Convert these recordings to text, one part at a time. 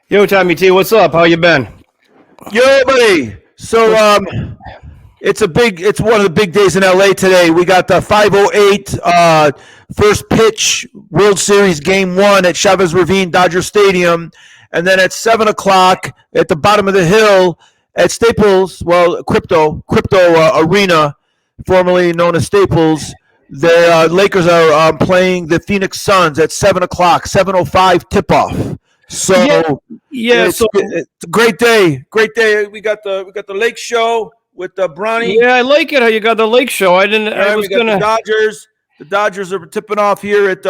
Yo, Tommy T, what's up? How you been? Yo, buddy. So, it's one of the big days in LA today. We got the 5:08 first pitch World Series Game 1 at Chavez Ravine Dodger Stadium, and then at 7 o'clock at the bottom of the hill at Staples, Crypto Arena, formerly known as Staples. The Lakers are playing the Phoenix Suns at 7 o'clock, 7:05 tip-off. So it's a great day. Great day. We got the Lake Show with Bronny. Yeah, I like it how you got the Lake Show. The Dodgers. The Dodgers are tipping off here at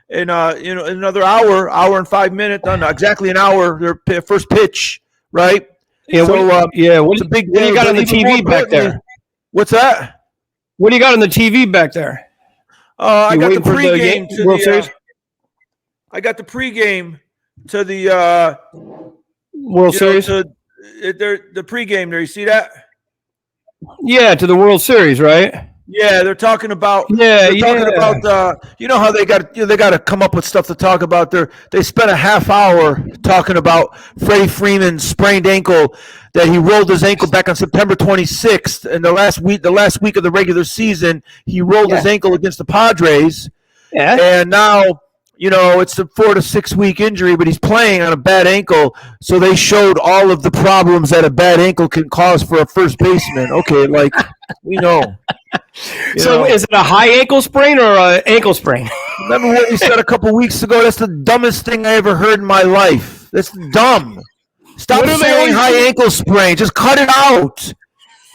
in another hour and 5 minutes. No, exactly an hour. Their first pitch, right? Yeah. What's a big day? What do you got on the TV back there? What's that? What do you got on the TV back there? I got the pregame to World Series. I got the pregame to the World Series. The pregame there. You see that? Yeah, to the World Series, right? Yeah, they're talking about. Talking about. You know how they got to come up with stuff to talk about. They spent a half hour talking about Freddie Freeman's sprained ankle, that he rolled his ankle back on September 26th, and the last week of the regular season, he rolled his ankle against the Padres. Yeah, and now, it's a 4 to 6 week injury, but he's playing on a bad ankle. So they showed all of the problems that a bad ankle can cause for a first baseman. Okay, we know. So is it a high ankle sprain or an ankle sprain? Remember what we said a couple weeks ago? That's the dumbest thing I ever heard in my life. That's dumb. Stop saying high ankle sprain. Just cut it out.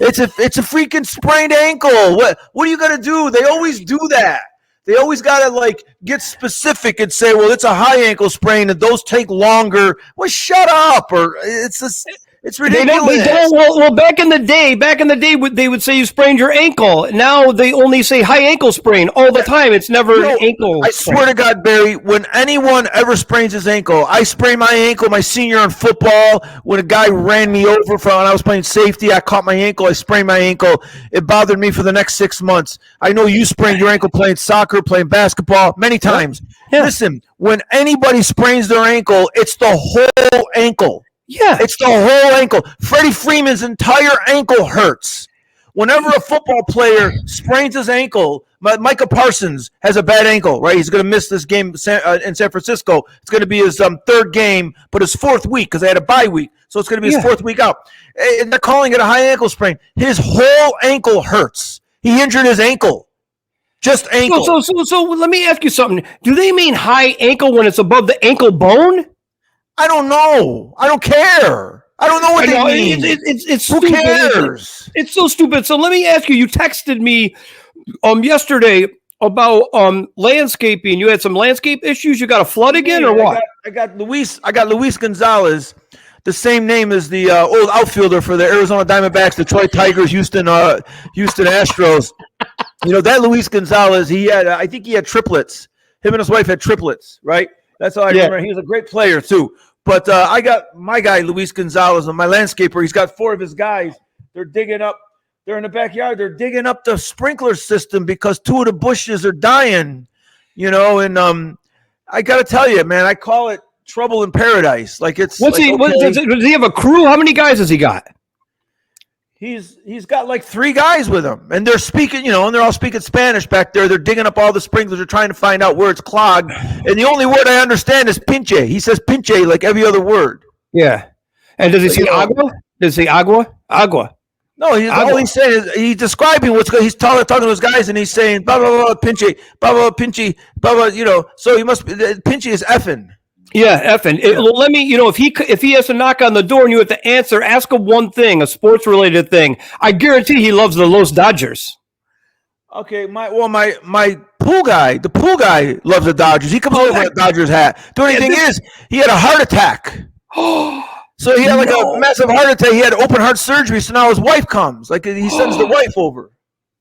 It's a freaking sprained ankle. What are you gonna do? They always do that. They always gotta get specific and say, well, it's a high ankle sprain and those take longer. Well, shut up. Or it's ridiculous. They don't. Well, back in the day, they would say you sprained your ankle. Now they only say high ankle sprain all the time. It's never ankle. I swear to God, Barry, when anyone ever sprains his ankle, I sprained my ankle my senior in football when a guy ran me over when I was playing safety. I caught my ankle. I sprained my ankle. It bothered me for the next 6 months. I know you sprained your ankle playing soccer, playing basketball many times. Yeah. Listen, when anybody sprains their ankle, it's the whole ankle. Yeah. It's the whole ankle. Freddie Freeman's entire ankle hurts. Whenever a football player sprains his ankle, Micah Parsons has a bad ankle, right? He's going to miss this game in San Francisco. It's going to be his third game, but his fourth week because they had a bye week. So it's going to be his fourth week out. And they're calling it a high ankle sprain. His whole ankle hurts. He injured his ankle. Just ankle. So let me ask you something. Do they mean high ankle when it's above the ankle bone? I don't know. I don't care. I don't know what they mean. It's Who stupid. cares? It's so stupid. So let me ask you. You texted me yesterday about landscaping. You had some landscape issues. You got a flood again, or what? I got Luis Gonzalez, the same name as the old outfielder for the Arizona Diamondbacks, Detroit Tigers, Houston Astros. That Luis Gonzalez. I think he had triplets. Him and his wife had triplets, right? That's all I remember. He was a great player, too. But I got my guy, Luis Gonzalez, my landscaper. He's got 4 of his guys. They're digging up. They're in the backyard. They're digging up the sprinkler system because 2 of the bushes are dying, And I got to tell you, man, I call it trouble in paradise. Does he have a crew? How many guys has he got? He's got 3 guys with him, and they're speaking, and they're all speaking Spanish back there. They're digging up all the sprinklers. They're trying to find out where it's clogged. And the only word I understand is pinche. He says pinche like every other word. Yeah. And does he say agua? Does he say agua? Agua. No, all he's saying is he's describing what's going. He's talking to his guys, and he's saying blah blah blah pinche, blah blah pinche, blah blah. So he must be pinche is effing. Yeah, effing. Let me, if he has to knock on the door and you have to answer, ask him one thing, a sports-related thing. I guarantee he loves the Los Dodgers. Okay, my pool guy, the pool guy loves the Dodgers. He comes over with a Dodgers hat. The only thing is, he had a heart attack. So he had a massive heart attack. He had open heart surgery, so now his wife comes. He sends the wife over.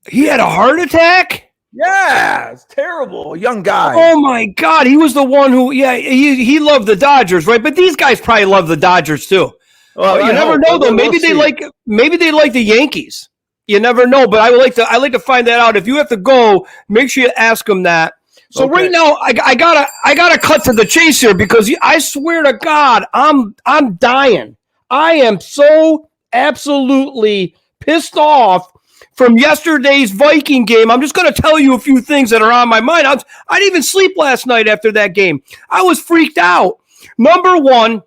He had a heart attack? Yeah, it's terrible. A young guy. Oh my God, he was the one who. Yeah, he loved the Dodgers, right? But these guys probably love the Dodgers too. Well, you never know, though. Maybe they like the Yankees. You never know. But I like to find that out. If you have to go, make sure you ask them that. So right now, I gotta cut to the chase here because I swear to God, I'm dying. I am so absolutely pissed off from yesterday's Viking game. I'm just going to tell you a few things that are on my mind. I didn't even sleep last night after that game. I was freaked out. Number one,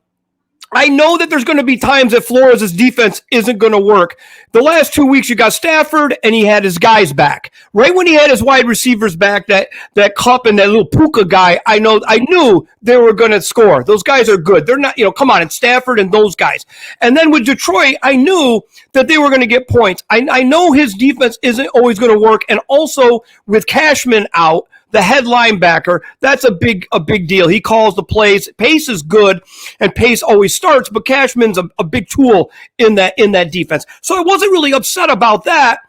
I know that there's going to be times that Flores' defense isn't going to work. The last 2 weeks, you got Stafford, and he had his guys back. Right when he had his wide receivers back, that Cup and that little Puka guy, I knew they were going to score. Those guys are good. They're not, come on, it's Stafford and those guys. And then with Detroit, I knew that they were going to get points. I know his defense isn't always going to work. And also with Cashman out, the head linebacker, that's a big deal. He calls the plays. Pace is good, and Pace always starts, but Cashman's a big tool in that defense. So I wasn't really upset about that.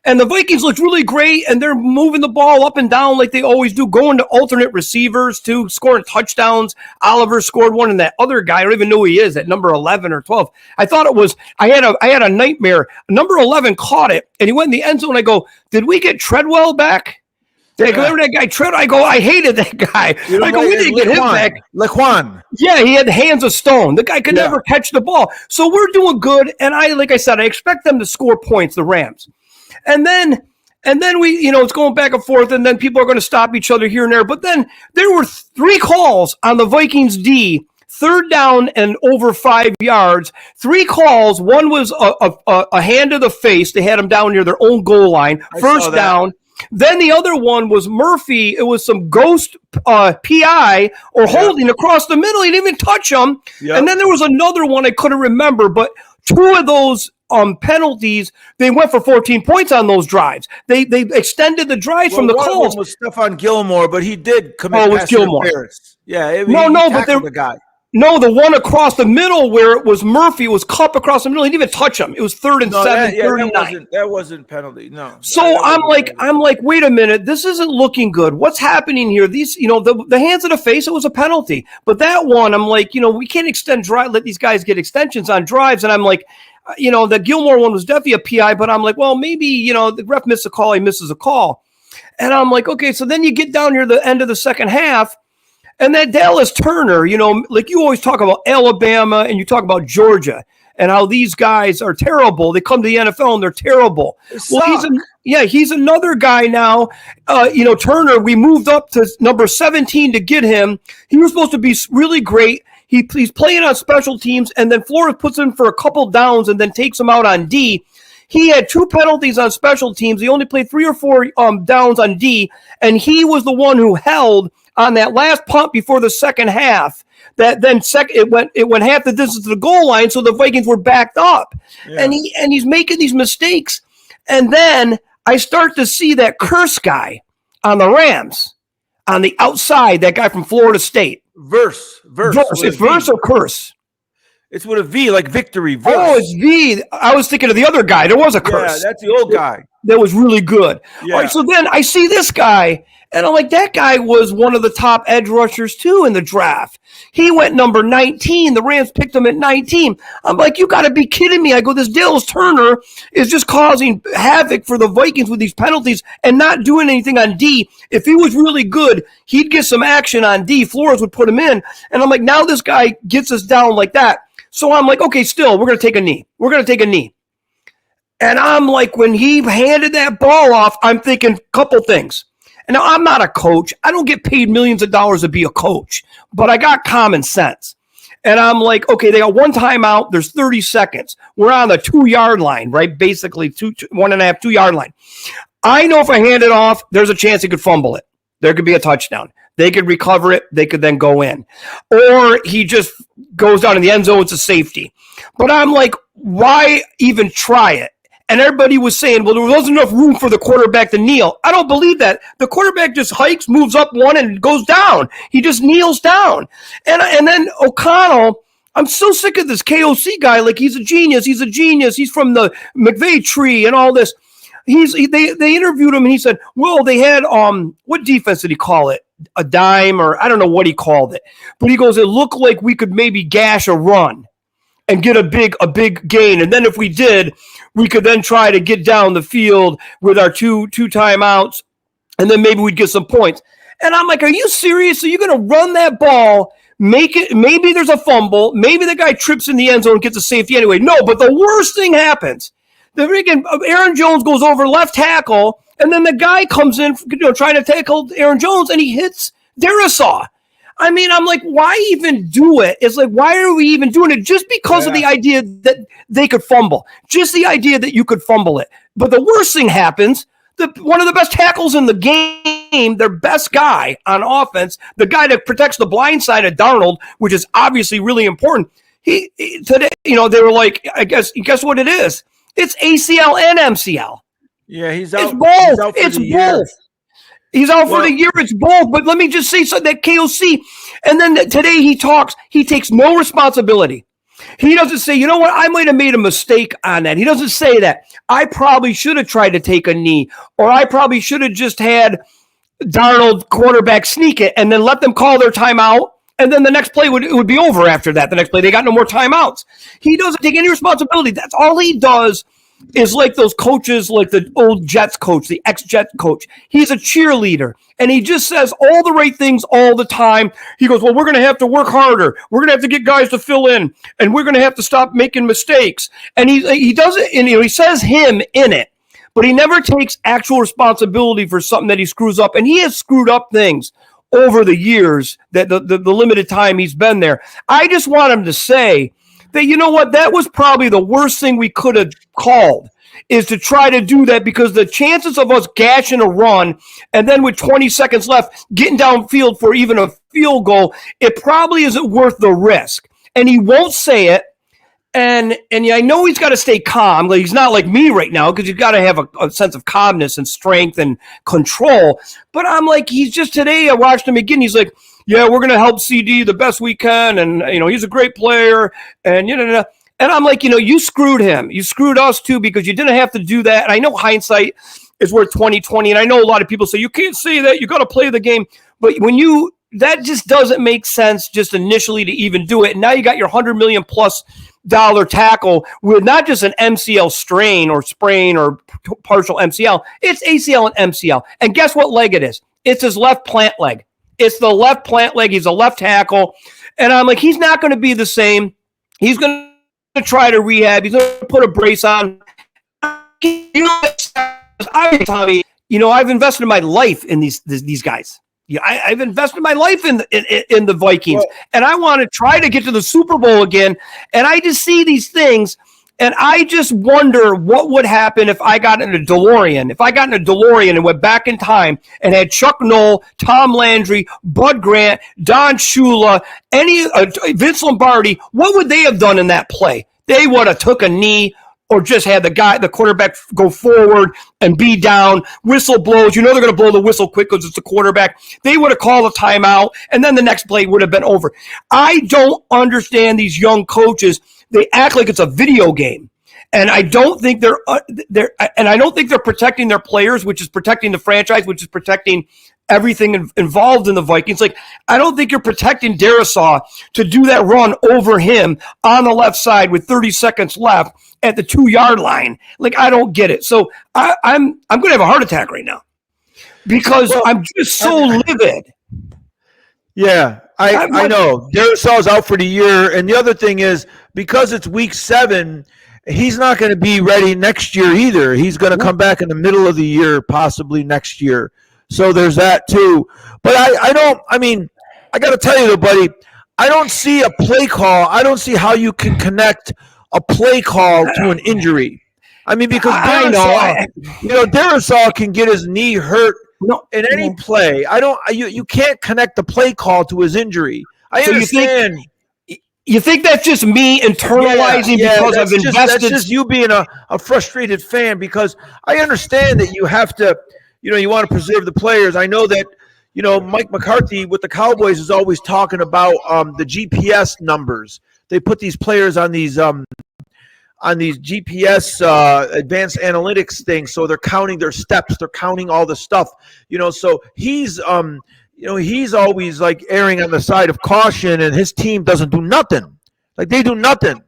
And the Vikings looked really great, and they're moving the ball up and down like they always do, going to alternate receivers too, scoring touchdowns. Oliver scored one, and that other guy, I don't even know who he is, at number 11 or 12. I thought it was, I had a nightmare. Number 11 caught it, and he went in the end zone. I go, did we get Treadwell back? Remember that guy Tread? I go, I hated that guy. I go, we didn't get him back. Laquan. Yeah, he had hands of stone. The guy could never catch the ball. So we're doing good. And like I said, I expect them to score points, the Rams. And then we, it's going back and forth, and then people are going to stop each other here and there. But then there were 3 calls on the Vikings D, 3rd down and over 5 yards. 3 calls. One was a hand to the face. They had him down near their own goal line. First down. Then the other one was Murphy. It was some ghost PI or holding across the middle. He didn't even touch him. Yep. And then there was another one I couldn't remember, but 2 of those penalties, they went for 14 points on those drives. They extended the drives from the calls. One was Stephon Gilmore, but he did commit pass interference. Yeah, but the guy. No, the one across the middle where it was Murphy was Cup across the middle. He didn't even touch him. It was 3rd and 7, 3rd and 9. That wasn't penalty. No. So I'm like, wait a minute. This isn't looking good. What's happening here? These, the hands of the face, it was a penalty. But that one, I'm like, we can't let these guys get extensions on drives. And I'm like, the Gilmore one was definitely a PI, but I'm like, well, maybe, the ref missed a call. He misses a call. And I'm like, okay, so then you get down near the end of the second half. And that Dallas Turner, like you always talk about Alabama and you talk about Georgia and how these guys are terrible. They come to the NFL and they're terrible. Well, he's another guy now. Turner, we moved up to number 17 to get him. He was supposed to be really great. He's playing on special teams, and then Flores puts him for a couple downs and then takes him out on D. He had 2 penalties on special teams. He only played 3 or 4 downs on D, and he was the one who held on that last punt before the second half. That then it went half the distance to the goal line, so the Vikings were backed up. Yeah. And he's making these mistakes. And then I start to see that curse guy on the Rams on the outside, that guy from Florida State. Verse. It's verse or curse? It's with a V, like victory. Verse. Oh, it's V. I was thinking of the other guy. There was a curse. Yeah, that's the old guy. That was really good. Yeah. All right, so then I see this guy, and I'm like, that guy was one of the top edge rushers, too, in the draft. He went number 19. The Rams picked him at 19. I'm like, you got to be kidding me. I go, this Dallas Turner is just causing havoc for the Vikings with these penalties and not doing anything on D. If he was really good, he'd get some action on D. Flores would put him in. And I'm like, now this guy gets us down like that. So I'm like, okay, still, we're going to take a knee. And I'm like, when he handed that ball off, I'm thinking a couple things. And now I'm not a coach. I don't get paid millions of dollars to be a coach, but I got common sense. And I'm like, okay, they got 1 timeout. There's 30 seconds. We're on the 2-yard line, right? Basically 1.5, 2-yard line. I know if I hand it off, there's a chance he could fumble it. There could be a touchdown. They could recover it. They could then go in. Or he just goes down in the end zone. It's a safety. But I'm like, why even try it? And everybody was saying, well, there wasn't enough room for the quarterback to kneel. I don't believe that. The quarterback just hikes, moves up 1, and goes down. He just kneels down. And then O'Connell, I'm so sick of this KOC guy. Like, he's a genius. He's from the McVay tree and all this. They interviewed him, and he said, well, they had, what defense did he call it? A dime, or I don't know what he called it. But he goes, it looked like we could maybe gash a run and get a big gain. And then if we did, we could then try to get down the field with our two timeouts, and then maybe we'd get some points. And I'm like, are you serious? Are you going to run that ball, make it, maybe there's a fumble, maybe the guy trips in the end zone and gets a safety anyway. No, but the worst thing happens. The freaking Aaron Jones goes over left tackle, and then the guy comes in, trying to tackle Aaron Jones, and he hits DARRISAW. I mean, I'm like, why even do it? It's like, why are we even doing it? Just because of the idea that they could fumble. Just the idea that you could fumble it. But the worst thing happens, one of the best tackles in the game, their best guy on offense, the guy that protects the blind side of Darnold, which is obviously really important. He today, they were like, guess what it is? It's ACL and MCL. Yeah, he's out. It's both. It's both. He's out for the year. It's both. But let me just say something, that KOC. And then today he takes no responsibility. He doesn't say, you know what, I might have made a mistake on that. He doesn't say that. I probably should have tried to take a knee, or I probably should have just had Darnold quarterback sneak it and then let them call their timeout. And then the next play would be over after that. The next play, they got no more timeouts. He doesn't take any responsibility. That's all he does. Is like those coaches, like the old Jets coach, the ex-Jet coach. He's a cheerleader, and he just says all the right things all the time. He goes, well, we're going to have to work harder. We're going to have to get guys to fill in, and we're going to have to stop making mistakes. And he does it, and he says him in it, but he never takes actual responsibility for something that he screws up. And he has screwed up things over the years, that the limited time he's been there. I just want him to say that, you know what, that was probably the worst thing we could have called, is to try to do that, because the chances of us gashing a run and then with 20 seconds left getting downfield for even a field goal, it probably isn't worth the risk. And he won't say it. And I know he's got to stay calm. Like, he's not like me right now, because you've got to have a sense of calmness and strength and control. But I'm like, today I watched him again. He's like, yeah, we're going to help CD the best we can. And, he's a great player. And, and I'm like, you screwed him. You screwed us too, because you didn't have to do that. And I know hindsight is worth 20/20. And I know a lot of people say, you can't say that. You got to play the game. But that just doesn't make sense just initially to even do it. And now you got your $100 million+ tackle with not just an MCL strain or sprain or partial MCL. It's ACL and MCL. And guess what leg it is? It's his left plant leg. It's the left plant leg. He's a left tackle. And I'm like, he's not going to be the same. He's going to try to rehab. He's going to put a brace on. I've invested my life in these guys. Yeah, I've invested my life in the Vikings, and I want to try to get to the Super Bowl again. And I just see these things, and I just wonder what would happen if I got in a DeLorean. If I got in a DeLorean and went back in time and had Chuck Noll, Tom Landry, Bud Grant, Don Shula, Vince Lombardi, what would they have done in that play? They would have took a knee, or just had the quarterback go forward and be down, whistle blows. They're going to blow the whistle quick because it's the quarterback. They would have called a timeout, and then the next play would have been over. I don't understand these young coaches. They act like it's a video game. And I don't think they're protecting their players, which is protecting the franchise, which is protecting everything involved in the Vikings. Like, I don't think you're protecting DARRISAW to do that run over him on the left side with 30 seconds left at the 2-yard line. Like, I don't get it. So I'm going to have a heart attack right now, because I'm just so livid. Yeah, I know. DARRISAW's out for the year. And the other thing is, because it's week 7, he's not going to be ready next year either. He's going to come back in the middle of the year, possibly next year. So there's that too. But I got to tell you though, buddy, I don't see a play call. I don't see how you can connect a play call to an injury. I mean, because DARRISAW can get his knee hurt in any play. You can't connect the play call to his injury. I understand. You think that's just me internalizing because I've invested? That's just you being a frustrated fan, because I understand that you have to, you want to preserve the players. I know that, Mike McCarthy with the Cowboys is always talking about the GPS numbers. They put these players on these GPS advanced analytics things, so they're counting their steps, they're counting all the stuff. So he's he's always like erring on the side of caution, and his team doesn't do nothing. Like, they do nothing.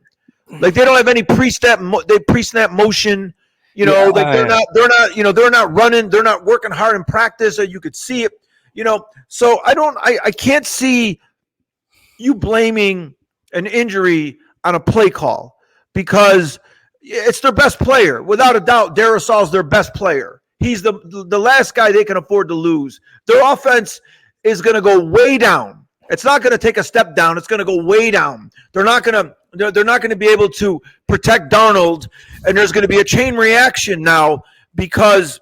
Like, they don't have any pre-snap motion. They're not running. They're not working hard in practice. So you could see it. So I can't see you blaming an injury on a play call because it's their best player. Without a doubt, DARRISAW is their best player. He's the last guy they can afford to lose. Their offense is going to go way down. It's not going to take a step down. It's going to go way down. They're not going to be able to protect Darnold, and there's going to be a chain reaction now because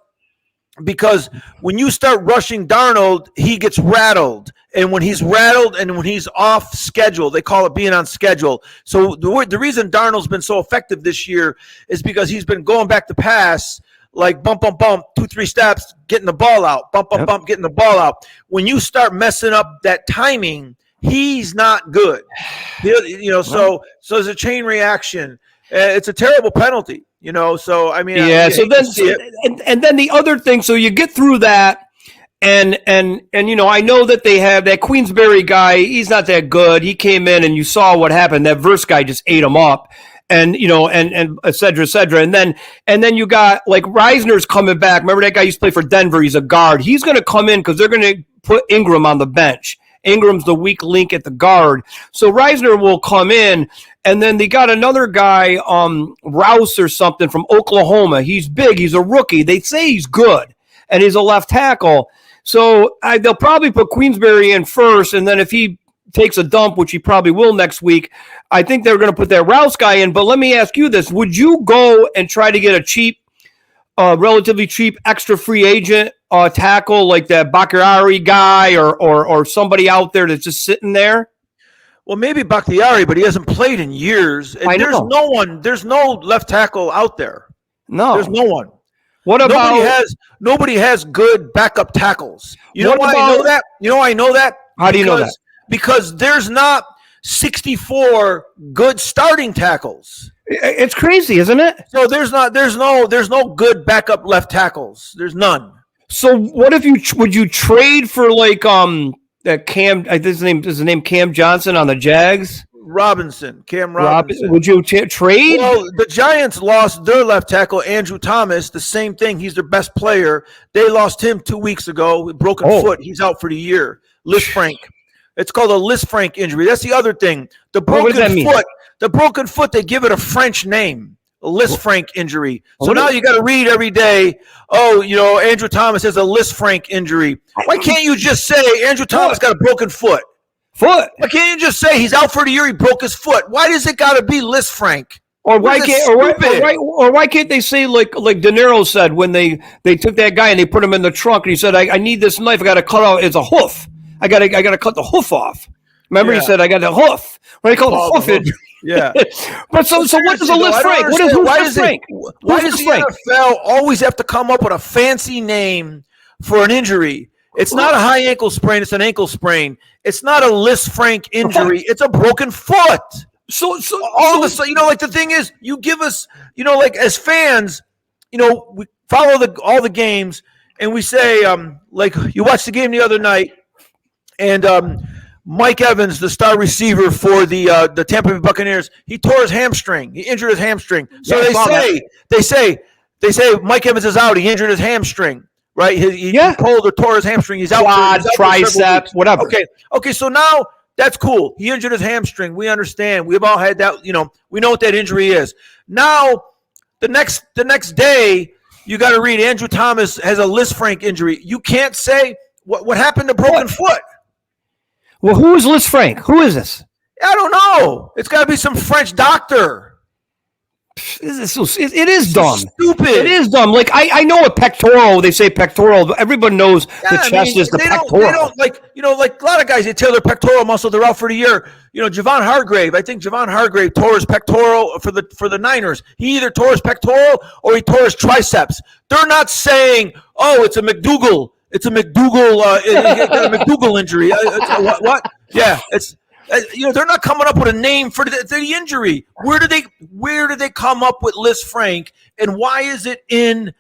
when you start rushing Darnold, he gets rattled. And when he's rattled and when he's off schedule, they call it being on schedule. So the reason Darnold's been so effective this year is because he's been going back to pass, like bump, bump, bump, 2-3 steps, getting the ball out, bump, bump, bump, getting the ball out. When you start messing up that timing, he's not good. So there's a chain reaction. It's a terrible penalty, So I mean, So then the other thing. So you get through that, and I know that they have that Queensberry guy. He's not that good. He came in, and you saw what happened. That Verse guy just ate him up, and et cetera, et cetera. And then you got like Reisner's coming back. Remember that guy used to play for Denver? He's a guard. He's going to come in because they're going to put Ingram on the bench. Ingram's the weak link at the guard. So Reisner will come in, and then they got another guy, Rouse or something from Oklahoma. He's big. He's a rookie. They say he's good, and he's a left tackle. So they'll probably put Queensberry in first, and then if he takes a dump, which he probably will next week, I think they're going to put that Rouse guy in. But let me ask you this. Would you go and try to get a relatively cheap extra free agent tackle like that Bakhtiari guy or somebody out there that's just sitting there? Well, maybe Bakhtiari, but he hasn't played in years. And there's no left tackle out there. No. There's no one. What about nobody has good backup tackles. You know why I know that? You know why I know that? How do you know that? Because there's not 64 good starting tackles. It's crazy, isn't it? So there's no good backup left tackles. There's none. So what if would you trade for like that Cam? His name Cam Johnson on the Jags? Cam Robinson. Would you trade? Well, the Giants lost their left tackle, Andrew Thomas. The same thing. He's their best player. They lost him 2 weeks ago with broken foot. He's out for the year. LISFRANC. It's called a LISFRANC injury. That's the other thing. The broken foot, they give it a French name. A LISFRANC injury. So now you got to read every day, Andrew Thomas has a LISFRANC injury. Why can't you just say Andrew Thomas got a broken foot? Why can't you just say he's out for the year, he broke his foot? Why does it got to be LISFRANC? Or why can't they say like De Niro said when they took that guy and they put him in the trunk and he said, I need this knife, I got to cut out, it's a hoof. I got to cut the hoof off. Remember he said, I got the hoof. What do you call the hoof injury? Yeah. But so what does a LISFRANC? Why does the NFL always have to come up with a fancy name for an injury? It's not a high ankle sprain. It's an ankle sprain. It's not a LISFRANC injury. It's a broken foot. So all of a sudden, like the thing is, you give us, like as fans, we follow all the games, and we say, like you watched the game the other night, and Mike Evans, the star receiver for the Tampa Bay Buccaneers, he tore his hamstring. He injured his hamstring. So they say Mike Evans is out. He injured his hamstring. Right? He pulled or tore his hamstring. He's out. Quad, tricep, whatever. Okay. So now that's cool. He injured his hamstring. We understand. We've all had that. We know what that injury is. Now, the next day, you got to read Andrew Thomas has a LISFRANC injury. You can't say what happened to broken foot. Well, who is LISFRANC? Who is this? I don't know. It's got to be some French doctor. It is dumb. Stupid. It is dumb. Like I know a pectoral. They say pectoral. Everybody knows the chest is the pectoral. They don't like a lot of guys. They tear their pectoral muscle. They're out for the year. Javon Hargrave. I think Javon Hargrave tore his pectoral for the Niners. He either tore his pectoral or he tore his triceps. They're not saying, "Oh, it's a McDougal. It's a McDougal. A McDougal injury." What? Yeah, it's. They're not coming up with a name for the injury. Where did they come up with LISFRANC, and why is it in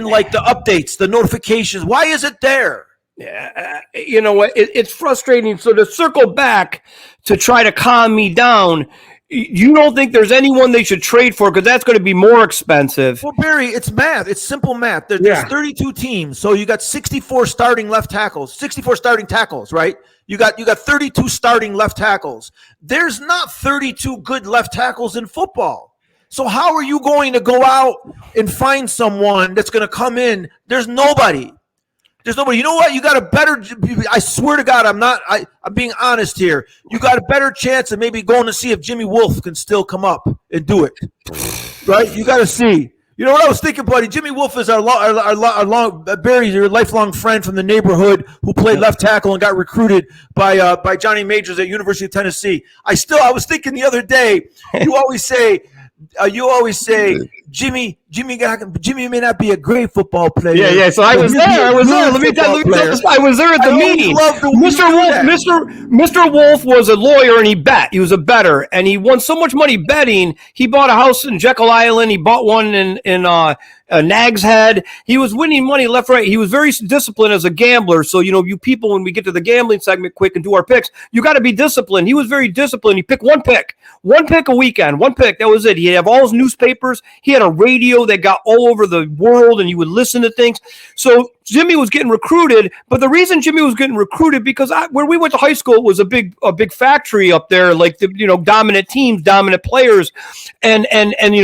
like the updates, the notifications? Why is it there? Yeah, you know what? It's frustrating. So to circle back to try to calm me down, you don't think there's anyone they should trade for because that's going to be more expensive. Well, Barry, it's math. It's simple math. There's 32 teams, so you got 64 starting left tackles, 64 starting tackles, right? You got 32 starting left tackles. There's not 32 good left tackles in football. So how are you going to go out and find someone that's going to come in? There's nobody. There's nobody. You know what? You got a better. I swear to God, I'm being honest here. You got a better chance of maybe going to see if Jimmy Wolf can still come up and do it. Right? You got to see. You know what I was thinking, buddy? Jimmy Wolf is our Barry, your lifelong friend from the neighborhood who played left tackle and got recruited by Johnny Majors at University of Tennessee. I was thinking the other day. You always say. Jimmy may not be a great football player. Yeah. So I was there. Let me tell you, I was there at the meeting. Mr. Wolf was a lawyer and he bet. He was a bettor and he won so much money betting. He bought a house in Jekyll Island. He bought one in Nag's Head. He was winning money left, right. He was very disciplined as a gambler. So, you people, when we get to the gambling segment quick and do our picks, you got to be disciplined. He was very disciplined. He picked one pick a weekend, one pick. That was it. He'd have all his newspapers. He had a radio that got all over the world and you would listen to things. So Jimmy was getting recruited, but the reason Jimmy was getting recruited because where we went to high school was a big factory up there, like dominant teams, dominant players, and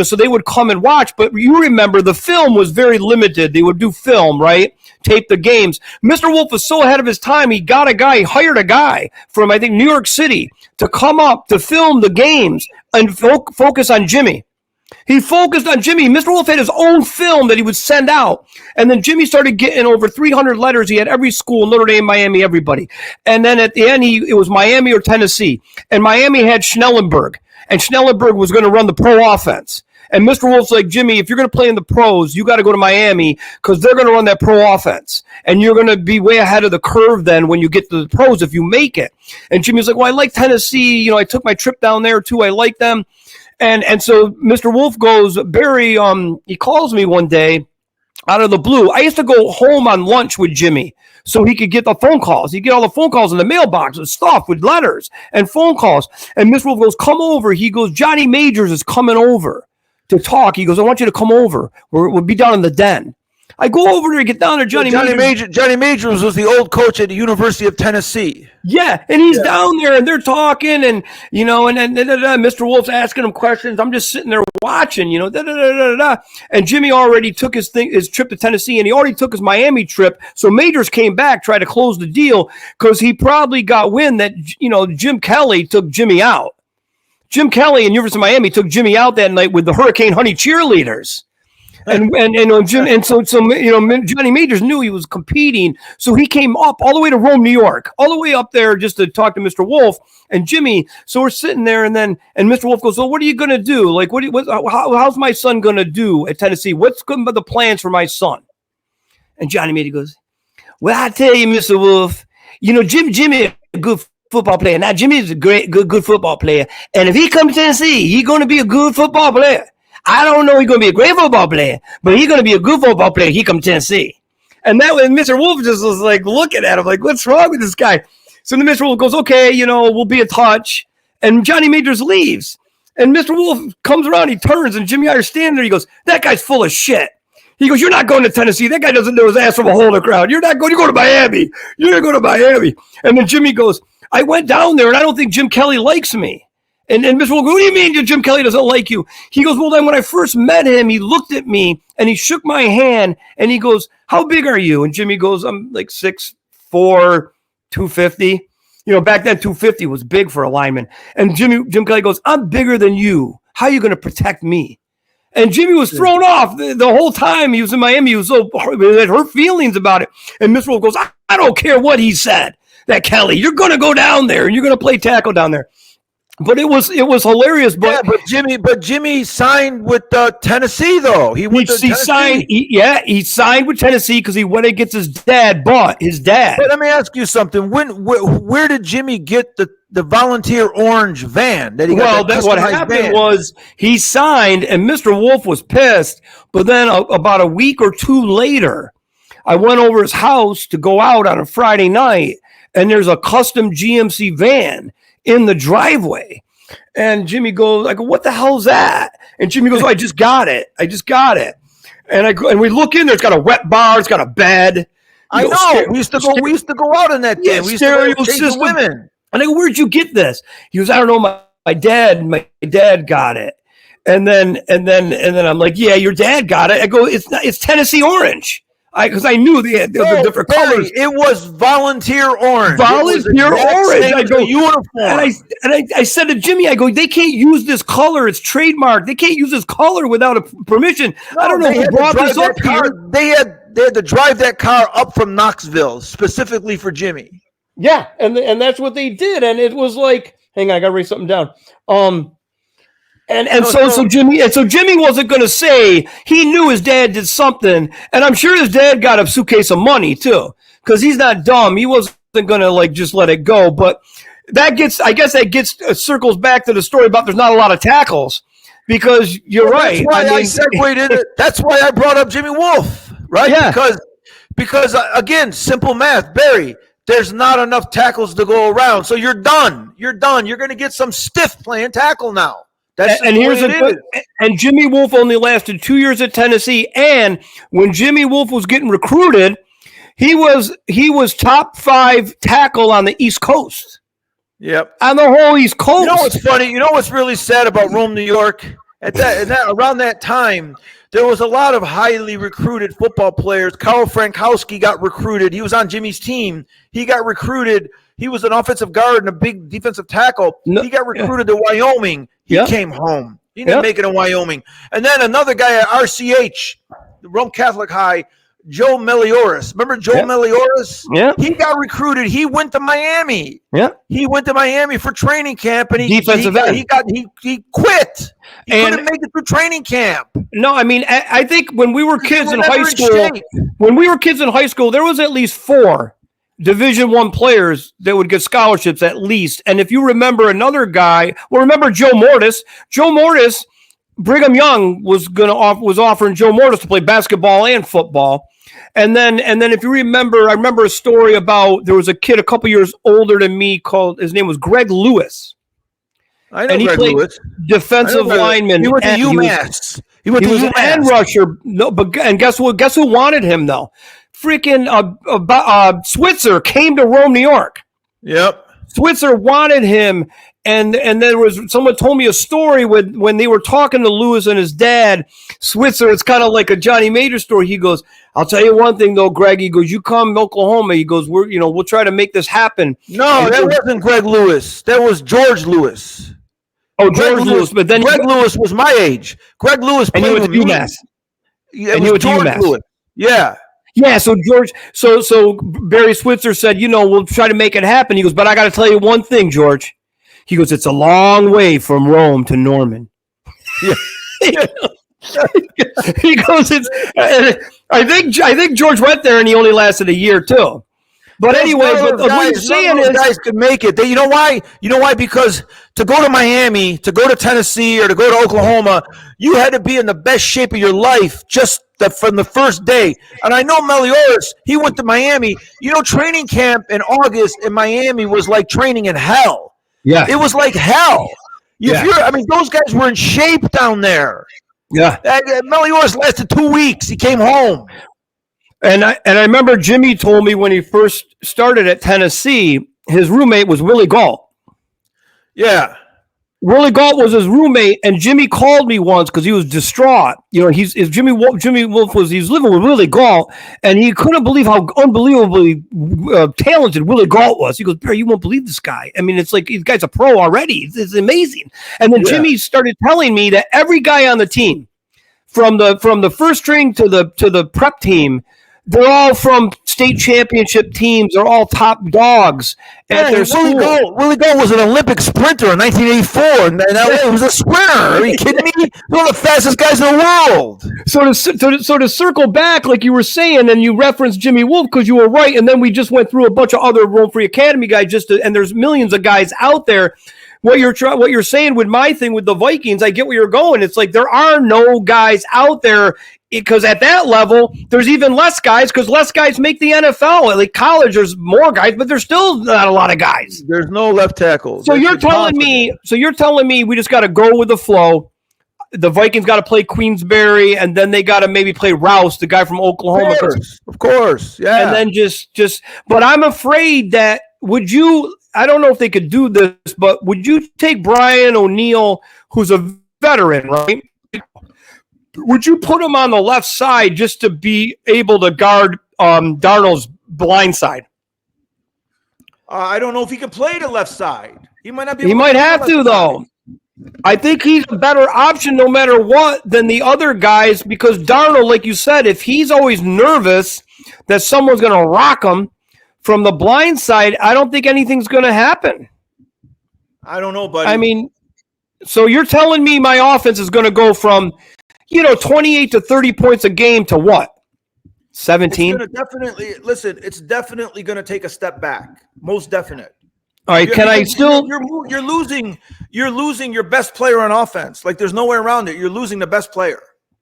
so they would come and watch. But you remember the film was very limited. They would do film, right? Tape the games. Mr. Wolf was so ahead of his time. He hired a guy from I think New York City to come up to film the games and focus on Jimmy. He focused on Jimmy. Mr. Wolf had his own film that he would send out. And then Jimmy started getting over 300 letters. He had every school, Notre Dame, Miami, everybody. And then at the end, it was Miami or Tennessee. And Miami had Schnellenberg. And Schnellenberg was going to run the pro offense. And Mr. Wolf's like, Jimmy, if you're going to play in the pros, you got to go to Miami because they're going to run that pro offense. And you're going to be way ahead of the curve then when you get to the pros if you make it. And Jimmy's like, well, I like Tennessee. I took my trip down there too. I like them. And so Mr. Wolf goes, Barry, he calls me one day out of the blue. I used to go home on lunch with Jimmy so he could get the phone calls. He'd get all the phone calls in the mailbox and stuff with letters and phone calls. And Mr. Wolf goes, come over. He goes, Johnny Majors is coming over to talk. He goes, I want you to come over. We'll be down in the den. I go over there, get down there. Johnny Majors was the old coach at the University of Tennessee. Yeah, and he's down there, and they're talking, and and then Mr. Wolf's asking him questions. I'm just sitting there watching, And Jimmy already took his trip to Tennessee, and he already took his Miami trip. So Majors came back, tried to close the deal because he probably got wind that Jim Kelly took Jimmy out. Jim Kelly in University of Miami took Jimmy out that night with the Hurricane Honey cheerleaders. And so Johnny Majors knew he was competing, so he came up all the way to Rome, New York, all the way up there just to talk to Mr. Wolf and Jimmy. So we're sitting there, and Mr. Wolf goes, "Well, what are you gonna do? Like, how's my son gonna do at Tennessee? What's going to be the plans for my son?" And Johnny Majors goes, "Well, I tell you, Mr. Wolf, Jimmy a good football player. Now Jimmy is a good football player, and if he comes to Tennessee, he's going to be a good football player. I don't know he's going to be a great football player, but he's going to be a good football player. He comes to Tennessee." And that when Mr. Wolf just was like looking at him like, what's wrong with this guy? So then Mr. Wolf goes, okay, we'll be in touch. And Johnny Majors leaves. And Mr. Wolf comes around, he turns, and Jimmy Iyer's standing there. He goes, that guy's full of shit. He goes, you're not going to Tennessee. That guy doesn't know his ass from a hole in the ground. You're going to Miami. You're going to go to Miami. And then Jimmy goes, I went down there, and I don't think Jim Kelly likes me. And Mr. Wolf goes, what do you mean Jim Kelly doesn't like you? He goes, well, then when I first met him, he looked at me and he shook my hand and he goes, how big are you? And Jimmy goes, I'm like 6'4", 250. Back then 250 was big for a lineman. And Jim Kelly goes, I'm bigger than you. How are you going to protect me? And Jimmy was thrown off the whole time he was in Miami. He was so had hurt feelings about it. And Mr. Wolf goes, I don't care what he said. That Kelly, you're going to go down there and you're going to play tackle down there. But it was hilarious. But Jimmy signed with Tennessee though. He signed with Tennessee because he went against his dad. But let me ask you something. Where did Jimmy get the volunteer orange van that he got? Well, what happened was he signed, and Mr. Wolf was pissed. But then about a week or two later, I went over his house to go out on a Friday night, and there's a custom GMC van in the driveway. And Jimmy goes, I go, what the hell's that? And Jimmy goes, oh, I just got it. And I go, and we look in there. It's got a wet bar. It's got a bed. I know. We used to go out in that thing. Yeah, we used to go chase women. And I go, where'd you get this? He goes, I don't know. My dad got it. And then I'm like, yeah, your dad got it. I go, it's Tennessee orange. Because I knew the different colors. It was volunteer orange. Volunteer orange. I go, uniform. And I said to Jimmy, I go, they can't use this color. It's trademarked. They can't use this color without a permission. No, I don't know who brought this up here. They had to drive that car up from Knoxville specifically for Jimmy. Yeah, and that's what they did. And it was like, hang on, I gotta write something down. So Jimmy wasn't going to say he knew his dad did something, and I'm sure his dad got a suitcase of money too, because he's not dumb. He wasn't going to just let it go. But that circles back to the story about there's not a lot of tackles, because you're right. That's why I segued in it. That's why I brought up Jimmy Wolf, right? Yeah. Because again, simple math, Barry. There's not enough tackles to go around, so you're done. You're going to get some stiff playing tackle now. And Jimmy Wolf only lasted 2 years at Tennessee. And when Jimmy Wolf was getting recruited, he was top 5 tackle on the East Coast. Yep, on the whole East Coast. You know what's funny? You know what's really sad about Rome, New York? Around that time, there was a lot of highly recruited football players. Karl Frankowski got recruited. He was on Jimmy's team. He got recruited. He was an offensive guard and a big defensive tackle. He got recruited to Wyoming. He came home. He didn't make it in Wyoming. And then another guy at RCH, the Rome Catholic High, Joe Melioris. Remember Joe Melioris? Yeah. He got recruited. He went to Miami. Yeah. He went to Miami for training camp, and he quit. He couldn't make it through training camp. No, I mean, I think when we were kids in high school, there was at least 4 Division I players that would get scholarships at least. And if you remember another guy, remember Joe Mortis. Joe Mortis, Brigham Young was offering Joe Mortis to play basketball and football. And then if you remember, I remember a story about there was a kid a couple years older than me his name was Greg Lewis. I know Greg Lewis. Defensive lineman. He went to UMass. He was an end rusher. No, and guess what? Guess who wanted him though? Freaking Switzer came to Rome, New York. Yep. Switzer wanted him, and there was someone told me a story when they were talking to Lewis and his dad. Switzer, it's kind of like a Johnny Major story. He goes, "I'll tell you one thing though, Greg." He goes, "You come to Oklahoma." He goes, we'll try to make this happen." No, that wasn't Greg Lewis. That was George Lewis. Oh, George Lewis. But then Greg Lewis was my age. Greg Lewis played with UMass. And he was George Lewis. Yeah. Yeah, so Barry Switzer said, we'll try to make it happen. He goes, but I got to tell you one thing, George. He goes, it's a long way from Rome to Norman. Yeah. He goes, I think George went there and he only lasted a year too. But anyway, what I'm saying is, guys could make it. You know why? Because to go to Miami, to go to Tennessee, or to go to Oklahoma, you had to be in the best shape of your life from the first day. And I know Melioris, he went to Miami. Training camp in August in Miami was like training in hell. Yeah, it was like hell. Those guys were in shape down there. Yeah, Melioris lasted 2 weeks. He came home. And I remember Jimmy told me when he first started at Tennessee, his roommate was Willie Gault. Yeah. Willie Gault was his roommate, and Jimmy called me once because he was distraught. Jimmy Wolf was living with Willie Gault, and he couldn't believe how unbelievably talented Willie Gault was. He goes, "Barry, you won't believe this guy. I mean, it's like this guy's a pro already. It's amazing." And then Jimmy started telling me that every guy on the team, from the first string to the prep team, they're all from state championship teams. They're all top dogs at their school. Willie Gault was an Olympic sprinter in 1984, and LA. He was a sprinter. Are you kidding me? He's one of the fastest guys in the world. So to circle back, like you were saying, and you referenced Jimmy Wolf because you were right, and then we just went through a bunch of other Rome Free Academy guys and there's millions of guys out there. what you're saying with my thing with the Vikings, I get where you're going. It's like there are no guys out there because at that level, there's even less guys because less guys make the NFL. Like college, there's more guys, but there's still not a lot of guys. There's no left tackles. So you're telling me we just got to go with the flow. The Vikings got to play Queensberry, and then they got to maybe play Rouse, the guy from Oklahoma. Of course, yeah. And then just. But I'm afraid that I don't know if they could do this, but would you take Brian O'Neill, who's a veteran, right? Would you put him on the left side just to be able to guard Darnold's blind side? I don't know if he can play the left side. He might not be. He might have to, though. I think he's a better option no matter what than the other guys because Darnold, like you said, if he's always nervous that someone's going to rock him from the blind side, I don't think anything's going to happen. I don't know, buddy. I mean, so you're telling me my offense is going to go from, 28 to 30 points a game to what? 17? It's definitely going to take a step back. Most definite. All right, you're losing your best player on offense. Like there's no way around it. You're losing the best player.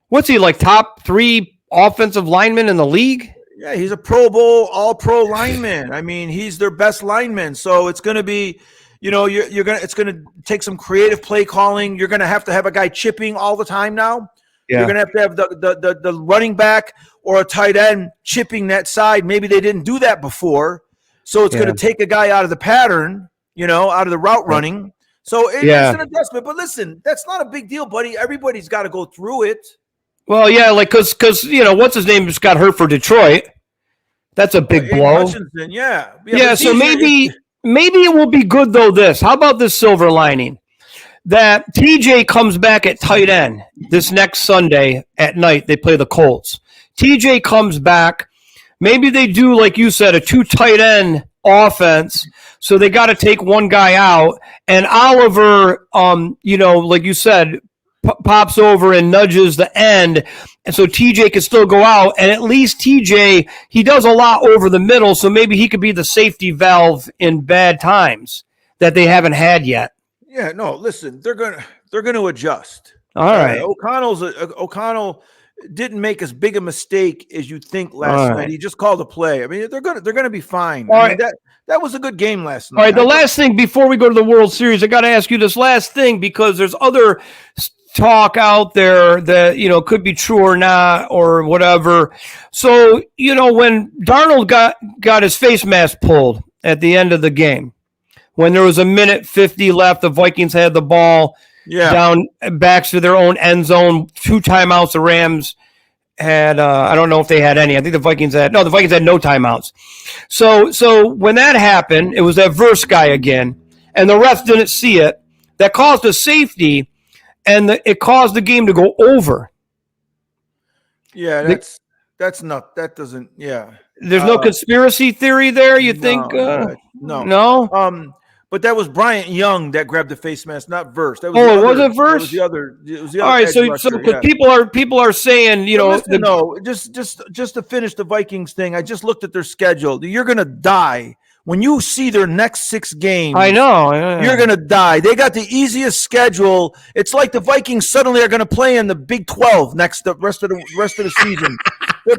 What's he like, top 3 offensive linemen in the league? Yeah, he's a Pro Bowl, all-pro lineman. I mean, he's their best lineman. So it's going to be, it's going to take some creative play calling. You're going to have a guy chipping all the time now. Yeah. You're going to have the running back or a tight end chipping that side. Maybe they didn't do that before. So it's going to take a guy out of the pattern, out of the route running. So it's an adjustment. But listen, that's not a big deal, buddy. Everybody's got to go through it. Well, yeah, like because what's his name just got hurt for Detroit. That's a big blow. Yeah. So maybe it will be good though. How about this silver lining? That TJ comes back at tight end this next Sunday at night. They play the Colts. TJ comes back. Maybe they do, like you said, a 2 tight end offense. So they got to take one guy out. And Oliver, like you said, pops over and nudges the end. And so TJ can still go out. And at least TJ, he does a lot over the middle. So maybe he could be the safety valve in bad times that they haven't had yet. Yeah, no, listen, they're gonna adjust. All right. O'Connell didn't make as big a mistake as you think last night. He just called a play. I mean, they're gonna be fine. That was a good game last night. All right, the last thing before we go to the World Series, I got to ask you this last thing because there's other talk out there that could be true or not or whatever. So when Darnold got his face mask pulled at the end of the game, when there was a minute 50 left, the Vikings had the ball. Down backs to their own end zone, 2 timeouts. The Rams had, I don't know if they had any. I think the Vikings had no timeouts. So when that happened, it was that Verse guy again, and the refs didn't see it. That caused a safety, and it caused the game to go over. Yeah, that's not, that doesn't, yeah. There's no conspiracy theory there, you think? No? But that was Bryant Young that grabbed the face mask, not Verse. That was it wasn't Verse? It was the other. All right, so people are saying, just to finish the Vikings thing, I just looked at their schedule. You're going to die. When you see their next 6 games, I know. You're going to die. They got the easiest schedule. It's like the Vikings suddenly are going to play in the Big 12 the rest of the season. They're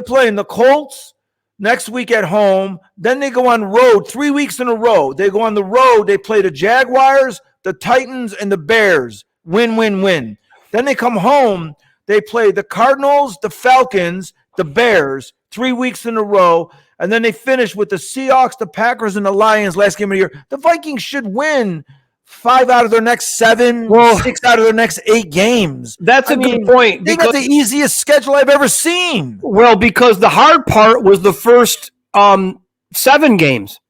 playing the Colts next week at home. Then they go on road 3 weeks in a row. They go on the road. They play the Jaguars, the Titans, and the Bears. Win, win, win. Then they come home. They play the Cardinals, the Falcons, the Bears 3 weeks in a row. And then they finish with the Seahawks, the Packers, and the Lions last game of the year. The Vikings should win 5 out of their next 7, 6 out of their next 8 games. That's a good point. They got the easiest schedule I've ever seen. Well, because the hard part was the first 7 games.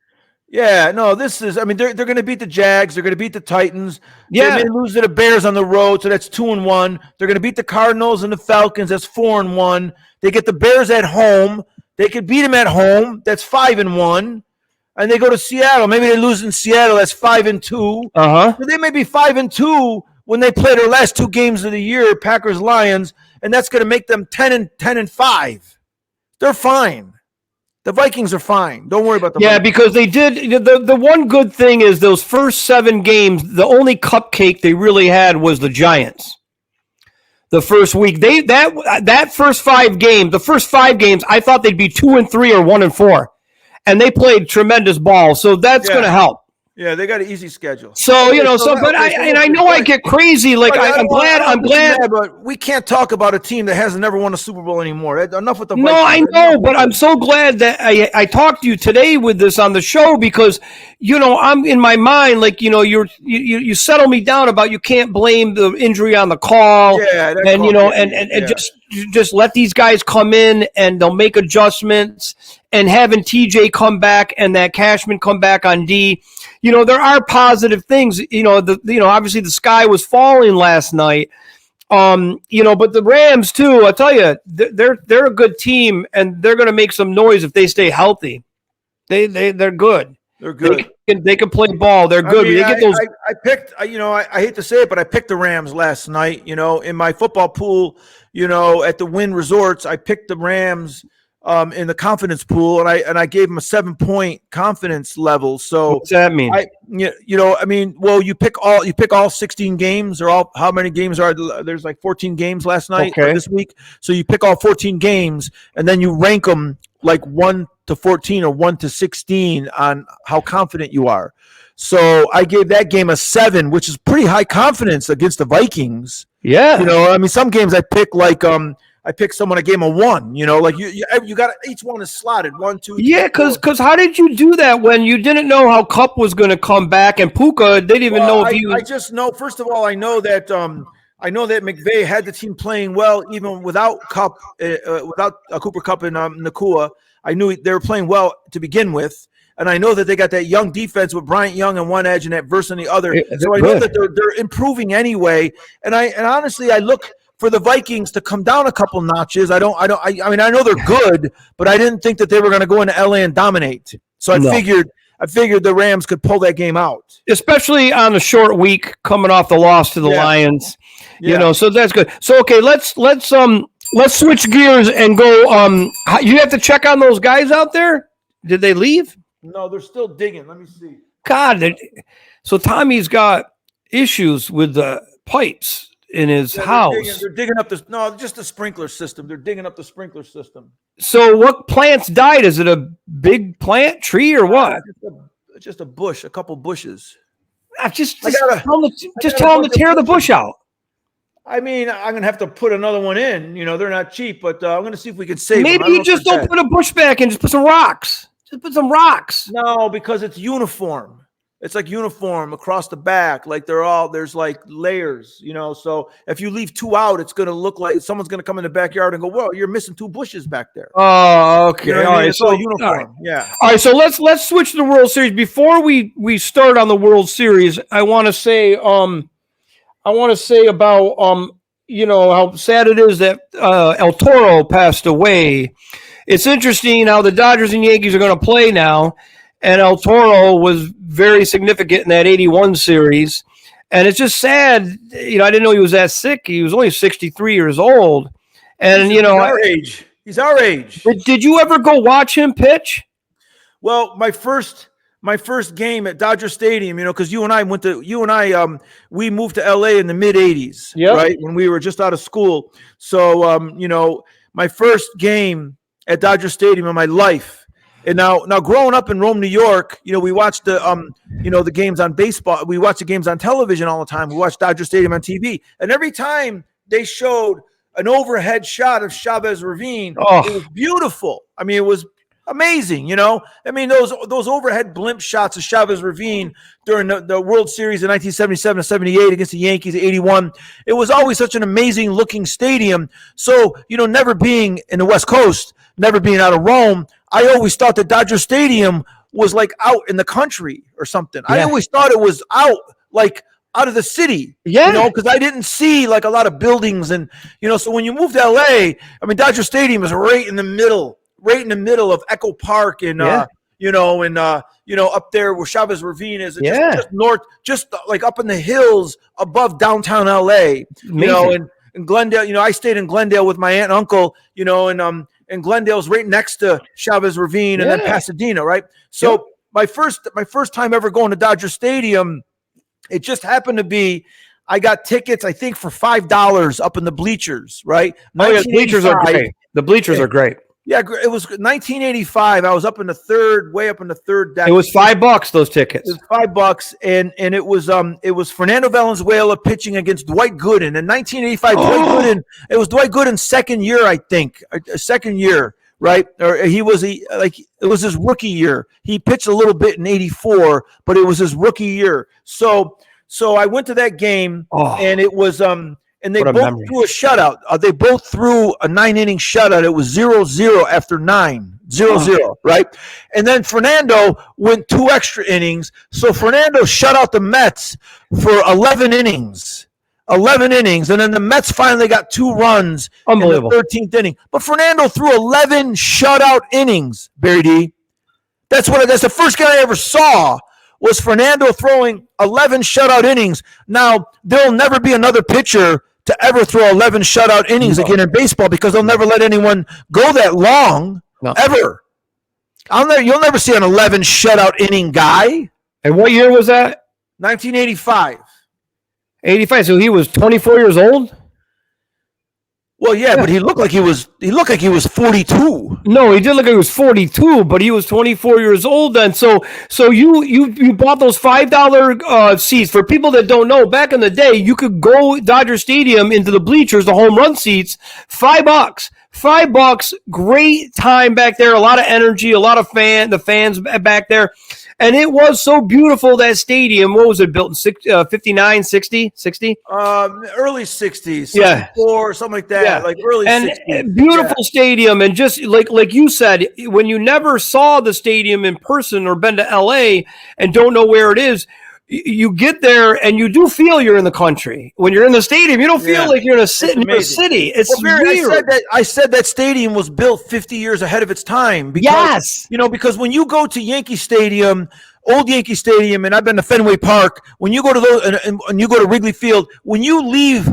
Yeah, no, this is, they're going to beat the Jags. They're going to beat the Titans. Yeah. They may lose to the Bears on the road, so that's 2-1. They're going to beat the Cardinals and the Falcons. That's 4-1. They get the Bears at home. They could beat them at home. That's 5-1. And they go to Seattle. Maybe they lose in Seattle. That's 5-2. Uh-huh. So they may be 5-2 when they play their last 2 games of the year, Packers, Lions, and that's going to make them 10-5. They're fine. The Vikings are fine. Don't worry about the Yeah, Vikings. because they did the one good thing is those first 7 games, the only cupcake they really had was the Giants. The first week, that first 5 games, the first 5 games, I thought they'd be 2-3 or 1-4, and they played tremendous ball. So that's going to help. Yeah, they got an easy schedule. So I know I get crazy. Like I'm glad. But we can't talk about a team that hasn't never won a Super Bowl anymore. Enough with the Vikings. No, I know, but I'm so glad that I talked to you today with this on the show because I'm in my mind like you settle me down about you can't blame the injury on the call. Yeah, and just let these guys come in and they'll make adjustments. And having TJ come back and that Cashman come back on D, there are positive things. Obviously the sky was falling last night. But the Rams too. I tell you, they're a good team, and they're going to make some noise if they stay healthy. They're good. They're good. They can play ball. They're good. I hate to say it, but I picked the Rams last night. In my football pool, at the Wynn Resorts, I picked the Rams. In the confidence pool, and I gave them a 7-point confidence level. So what's that mean? You pick all 16 games, or how many games are there's like 14 games last night or this week. So you pick all 14 games, and then you rank them like 1 to 14 or 1 to 16 on how confident you are. So I gave that game a 7, which is pretty high confidence against the Vikings. Yeah, some games I pick like I picked someone, I gave him a 1, you got each one is slotted 1, 2, 3, yeah, because how did you do that when you didn't know how Kupp was going to come back and Puka didn't even know if he was. I just know, first of all, I know that McVay had the team playing well even without Kupp, without Cooper Kupp and Nakua. I knew they were playing well to begin with. And I know that they got that young defense with Bryant Young on one edge and that Verse on the other. So I know that they're improving anyway. And honestly, I look for the Vikings to come down a couple notches. I know they're good, but I didn't think that they were going to go into LA and dominate. So I figured the Rams could pull that game out, especially on a short week coming off the loss to the Lions. So that's good. So okay, let's switch gears and go. You have to check on those guys out there. Did they leave? No, they're still digging. Let me see. God, so Tommy's got issues with the pipes in his house. They're digging up just the sprinkler system. They're digging up the sprinkler system. So what plants died? Is it a big plant, tree, or what? Just a bush, a couple bushes. Just tell them to tear the bush out. I mean, I'm going to have to put another one in. They're not cheap, but I'm going to see if we can save Maybe them. you just don't put a bush back and just put some rocks. Just put some rocks. No, because it's uniform. It's like uniform across the back. Like there's like layers, so if you leave 2 out, it's going to look like someone's going to come in the backyard and go, well, you're missing 2 bushes back there. Oh, okay. All right. It's all uniform. All right. Yeah. All right. So let's switch to the World Series. Before we start on the World Series, I want to say about how sad it is that El Toro passed away. It's interesting how the Dodgers and Yankees are going to play now. And El Toro was very significant in that 81 series. And it's just sad. I didn't know he was that sick. He was only 63 years old. And, he's our age. He's our age. Did you ever go watch him pitch? Well, my first game at Dodger Stadium, because we moved to LA in the mid 80s, right? When we were just out of school. So, my first game at Dodger Stadium in my life. And now growing up in Rome, New York, we watched the games on baseball. We watched the games on television all the time. We watched Dodger Stadium on TV. And every time they showed an overhead shot of Chavez Ravine, it was beautiful. I mean, it was amazing, those overhead blimp shots of Chavez Ravine during the World Series in 1977 and 78 against the Yankees, 81. It was always such an amazing looking stadium. So, never being in the West Coast, never being out of Rome, I always thought that Dodger Stadium was like out in the country or something. Yeah. I always thought it was out of the city, because I didn't see like a lot of buildings. And, so when you move to LA, Dodger Stadium is right in the middle of Echo Park and, up there where Chavez Ravine is, just north, just like up in the hills above downtown LA, and Glendale, I stayed in Glendale with my aunt and uncle, and and Glendale's right next to Chavez Ravine and then Pasadena, right? So my first time ever going to Dodger Stadium, it just happened to be I got tickets, I think, for $5 up in the bleachers, right? Oh, yeah, the bleachers are great. The bleachers are great. Yeah, it was 1985. I was up in the third, way up in the third deck. It was $5, those tickets. It was $5, and it was Fernando Valenzuela pitching against Dwight Gooden in 1985. Dwight Gooden. It was Dwight Gooden's second year, I think, second year, right? Or it was his rookie year. He pitched a little bit in '84, but it was his rookie year. So I went to that game, and it was and they both threw a shutout. They both threw a 9-inning shutout. It was 0-0 after 9. 0-0, right? And then Fernando went 2 extra innings. So Fernando shut out the Mets for 11 innings. 11 innings. And then the Mets finally got 2 runs in the 13th inning. But Fernando threw 11 shutout innings, Barry D. That's the first guy I ever saw was Fernando throwing 11 shutout innings. Now, there'll never be another pitcher to ever throw 11 shutout innings again in baseball because they'll never let anyone go that long, ever. You'll never see an 11 shutout inning guy. And what year was that? 1985. 85. So he was 24 years old? Well, yeah, but he looked like he was 42. No, he did look like he was 42, but he was 24 years old then. So you bought those $5 seats. For people that don't know, back in the day, you could go Dodger Stadium into the bleachers, the home run seats, $5. $5, great time back there, a lot of energy, a lot of the fans back there. And it was so beautiful, that stadium. What was it, built in 59, 60? Early 60s, 64, something like that. Yeah. Like early 60s. Beautiful stadium. And just like you said, when you never saw the stadium in person or been to LA and don't know where it is, you get there and you do feel you're in the country. When you're in the stadium, you don't feel like you're in a city. It's weird. I said that stadium was built 50 years ahead of its time. Because, because when you go to Yankee Stadium, old Yankee Stadium, and I've been to Fenway Park, when you go to those and you go to Wrigley Field, when you leave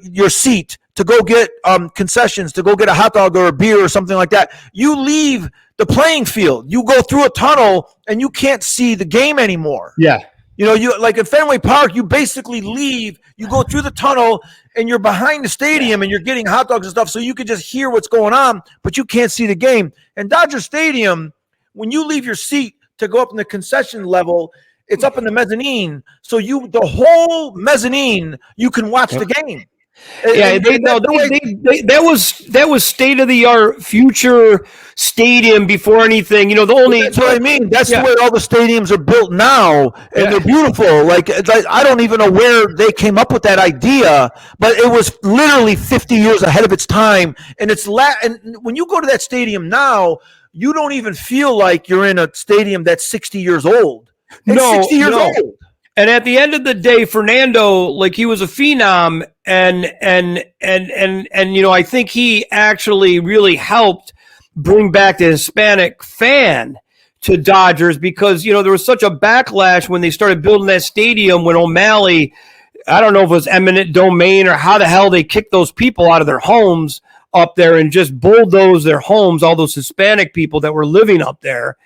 your seat to go get concessions, to go get a hot dog or a beer or something like that, you leave the playing field. You go through a tunnel and you can't see the game anymore. Yeah. You like at Fenway Park, you basically leave, you go through the tunnel, and you're behind the stadium, and you're getting hot dogs and stuff, so you can just hear what's going on, but you can't see the game. And Dodger Stadium, when you leave your seat to go up in the concession level, it's up in the mezzanine, so the whole mezzanine, you can watch the game. Yeah, that was state of the art future stadium before anything. That's what I mean. That's the way all the stadiums are built now, and they're beautiful. Like I don't even know where they came up with that idea, but it was literally 50 years ahead of its time. And and when you go to that stadium now, you don't even feel like you're in a stadium that's 60 years old. It's 60 years old. And at the end of the day, Fernando, he was a phenom, and I think he actually really helped bring back the Hispanic fan to Dodgers because, there was such a backlash when they started building that stadium when O'Malley, I don't know if it was eminent domain or how the hell they kicked those people out of their homes up there and just bulldozed their homes, all those Hispanic people that were living up there.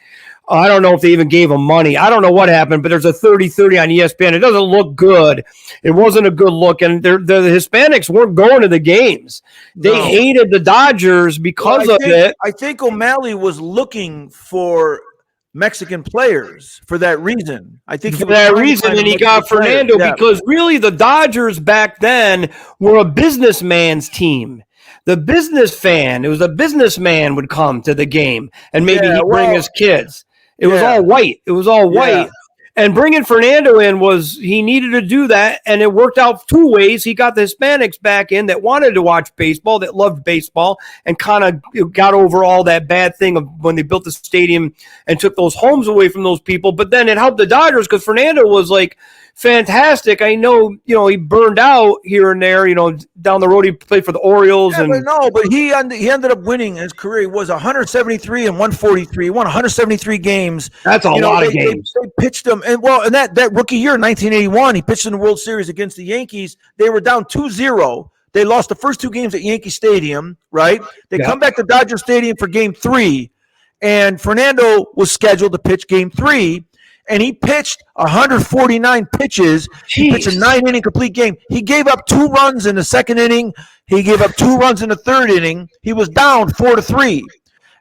I don't know if they even gave them money. I don't know what happened, but there's a 30-30 on ESPN. It doesn't look good. It wasn't a good look, and the Hispanics weren't going to the games. They hated the Dodgers because of it. I think O'Malley was looking for Mexican players for that reason. I think for that reason, and he got Fernando because really the Dodgers back then were a businessman's team. The businessman would come to the game, and maybe he'd bring his kids. It was all white. It was all white. And bringing Fernando in he needed to do that, and it worked out 2 ways. He got the Hispanics back in that wanted to watch baseball, that loved baseball, and kind of got over all that bad thing of when they built the stadium and took those homes away from those people. But then it helped the Dodgers because Fernando was fantastic. I know, he burned out here and there. Down the road he played for the Orioles. But he ended up winning his career. He was 173 and 143. He won 173 games. That's a lot of games. They pitched him, and that rookie year, 1981, he pitched in the World Series against the Yankees. They were down 2-0 They lost the first 2 games at Yankee Stadium, right? They come back to Dodger Stadium for game 3, and Fernando was scheduled to pitch game 3, and he pitched 149 pitches. He pitched a 9-inning complete game. He gave up 2 runs in the 2nd inning. He gave up 2 runs in the 3rd inning. He was down 4-3.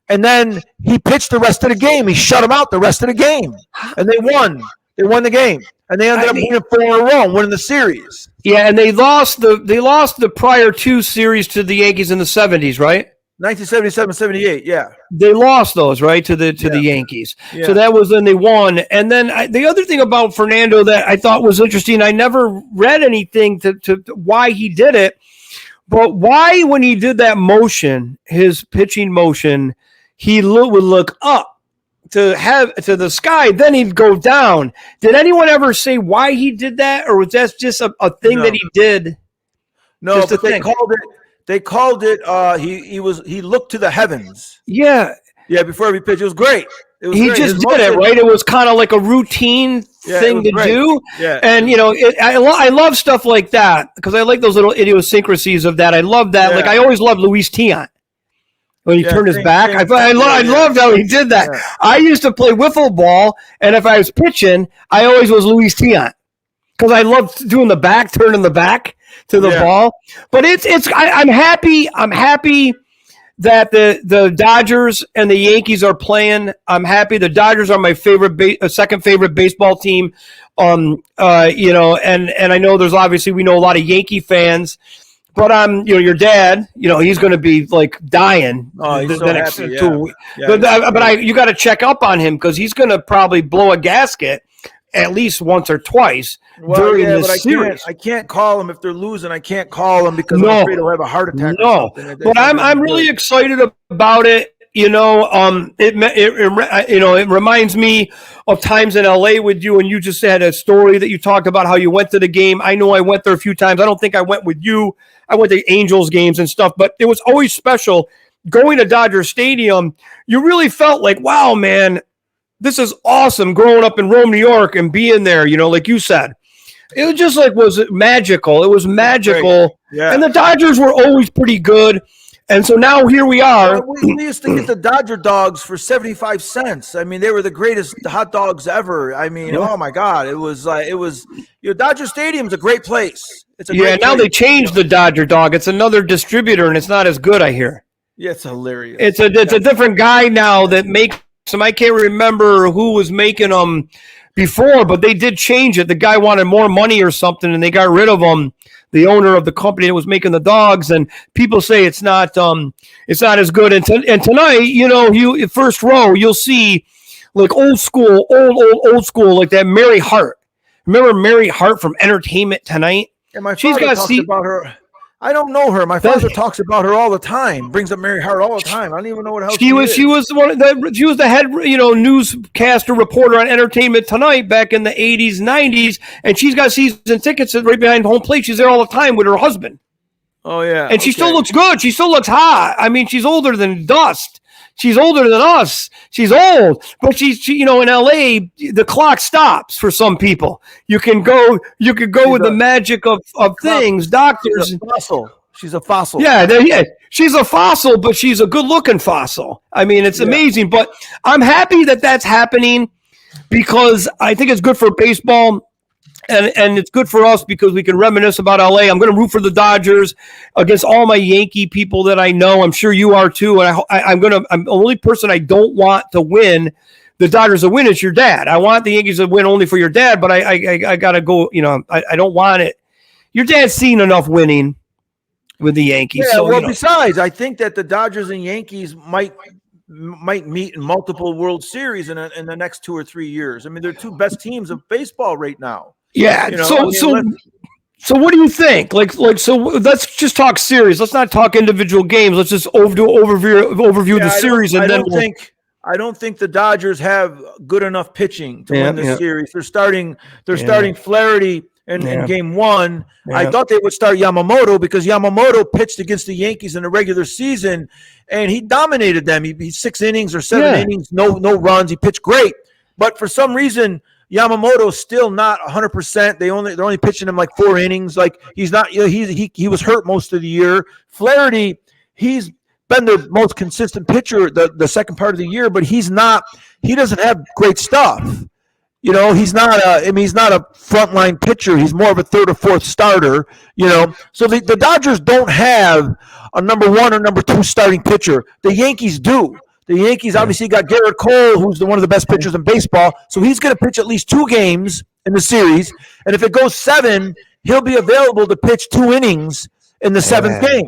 And then he pitched the rest of the game. He shut him out the rest of the game. And they won. They won the game. And they ended up winning 4 in a row, winning the series. Yeah, and they lost the prior 2 series to the Yankees in the 70s, right? 1977, 78, yeah. They lost those, right, to the Yankees. Yeah. So that was when they won. And then the other thing about Fernando that I thought was interesting, I never read anything to why he did it, but why when he did that motion, his pitching motion, he would look up to the sky, then he'd go down. Did anyone ever say why he did that, or was that just a thing that he did? No, but they called it he looked to the heavens. Yeah. Yeah, before every pitch. It was great. He just did it, right? It was kind of like a routine thing to do. Yeah. And, I love stuff like that because I like those little idiosyncrasies of that. I love that. Yeah. Like, I always loved Luis Tiant. When he turned his back, I loved how he did that. Yeah. I used to play wiffle ball, and if I was pitching, I always was Luis Tiant because I loved doing the back, turning the back to the ball. But I'm happy. I'm happy that the Dodgers and the Yankees are playing. I'm happy. The Dodgers are my second favorite baseball team. And I know there's obviously we know a lot of Yankee fans. But your dad, he's going to be like dying. Oh, he's so happy. But you got to check up on him because he's going to probably blow a gasket at least once or twice during this series. I can't call him if they're losing. I can't call him because I'm afraid he'll have a heart attack. No, but I'm really excited about it. It reminds me of times in LA with you, and you just had a story that you talked about how you went to the game. I know I went there a few times. I don't think I went with you. I went to Angels games and stuff, but it was always special going to Dodger Stadium. You really felt like, wow, man, this is awesome growing up in Rome, New York and being there, like you said. It was just was magical. It was magical. Yeah. And the Dodgers were always pretty good. And so now here we are. We used to get the Dodger dogs for 75 cents. I mean, they were the greatest hot dogs ever. I mean, oh my God, it was Dodger Stadium's a great place. It's a great now place. They changed the Dodger dog. It's another distributor, and it's not as good, I hear. Yeah, it's hilarious. It's a different guy now that makes them. I can't remember who was making them before, but they did change it. The guy wanted more money or something, and they got rid of him. The owner of the company that was making the dogs, and people say it's not as good. And tonight, you first row, you'll see like old school, like that Mary Hart. Remember Mary Hart from Entertainment Tonight? Yeah, my father talks about her. I don't know her. My father talks about her all the time. Brings up Mary Hart all the time. I don't even know what else she is. She was the head, newscaster reporter on Entertainment Tonight back in the 80s, 90s, and she's got season tickets right behind home plate. She's there all the time with her husband. Oh yeah, and she still looks good. She still looks hot. I mean, she's older than dust. She's older than us. She's old, but she's in LA, the clock stops for some people. You can go with the magic of things, doctors. She's a fossil. Yeah. She's a fossil, but she's a good looking fossil. I mean, it's amazing, but I'm happy that that's happening because I think it's good for baseball. And it's good for us because we can reminisce about LA. I'm going to root for the Dodgers against all my Yankee people that I know. I'm sure you are too. And I'm the only person I don't want to win the Dodgers to win is your dad. I want the Yankees to win only for your dad, but I got to go. I don't want it. Your dad's seen enough winning with the Yankees. Yeah. So, besides, I think that the Dodgers and Yankees might meet in multiple World Series in the next 2 or 3 years. I mean, they're two best teams of baseball right now. Yeah. So what do you think? So let's just talk series. Let's not talk individual games. Let's just overview the series. I don't think the Dodgers have good enough pitching to win the series. They're starting Flaherty in game 1. Yeah. I thought they would start Yamamoto because Yamamoto pitched against the Yankees in the regular season and he dominated them. He 6 innings or 7 innings, no runs. He pitched great. But for some reason, Yamamoto's still not 100%. They're only pitching him like 4 innings. Like he's not. He was hurt most of the year. Flaherty, he's been the most consistent pitcher the second part of the year, but he's not. He doesn't have great stuff. He's not a frontline pitcher. He's more of a third or fourth starter. So the Dodgers don't have a number 1 or number 2 starting pitcher. The Yankees do. The Yankees obviously got Garrett Cole, who's one of the best pitchers in baseball. So he's going to pitch at least 2 games in the series. And if it goes 7, he'll be available to pitch 2 innings in the 7th game.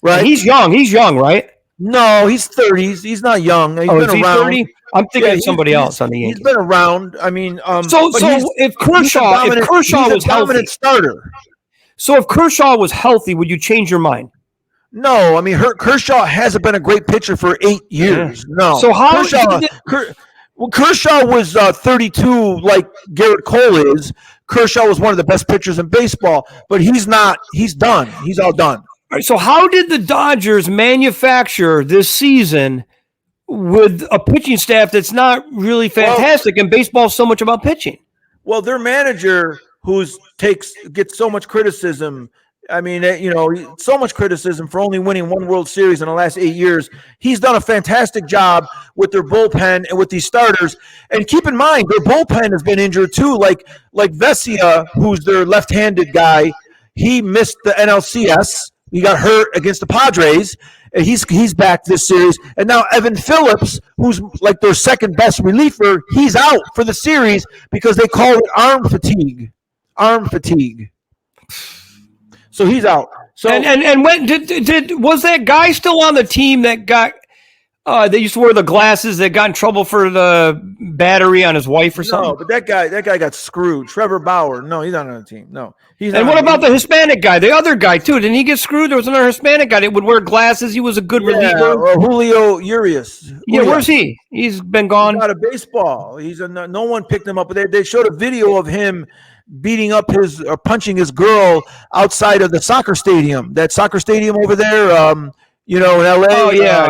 Right? And he's young, right? No, he's 30s. He's not young. He's been around. 30? I'm thinking of somebody else on the Yankees. He's been around. I mean, so if Kershaw was healthy, starter. So if Kershaw was healthy, would you change your mind? No, I mean Kershaw hasn't been a great pitcher for 8 years. Yeah. No. So how Kershaw was 32, like Garrett Cole is. Kershaw was one of the best pitchers in baseball, but he's not. He's done. He's all done. All right, so how did the Dodgers manufacture this season with a pitching staff that's not really fantastic, and baseball's so much about pitching? Well, their manager, gets so much criticism. I mean, so much criticism for only winning 1 World Series in the last 8 years. He's done a fantastic job with their bullpen and with these starters. And keep in mind, their bullpen has been injured too. Like Vesia, who's their left-handed guy, he missed the NLCS. He got hurt against the Padres. And he's back this series. And now Evan Phillips, who's like their second best reliever, he's out for the series because they call it arm fatigue. So he's out. So and when was that guy still on the team that got they used to wear the glasses that got in trouble for the battery on his wife or something? No, but that guy got screwed. Trevor Bauer. No, he's not on the team. No. And what about the Hispanic guy? The other guy too. Didn't he get screwed? There was another Hispanic guy that would wear glasses. He was a good reliever. Julio Urias. Yeah, where's he? He's been gone. He's out of baseball. No one picked him up. But they showed a video of him beating up punching his girl outside of the soccer stadium. That soccer stadium over there, in LA. Oh yeah.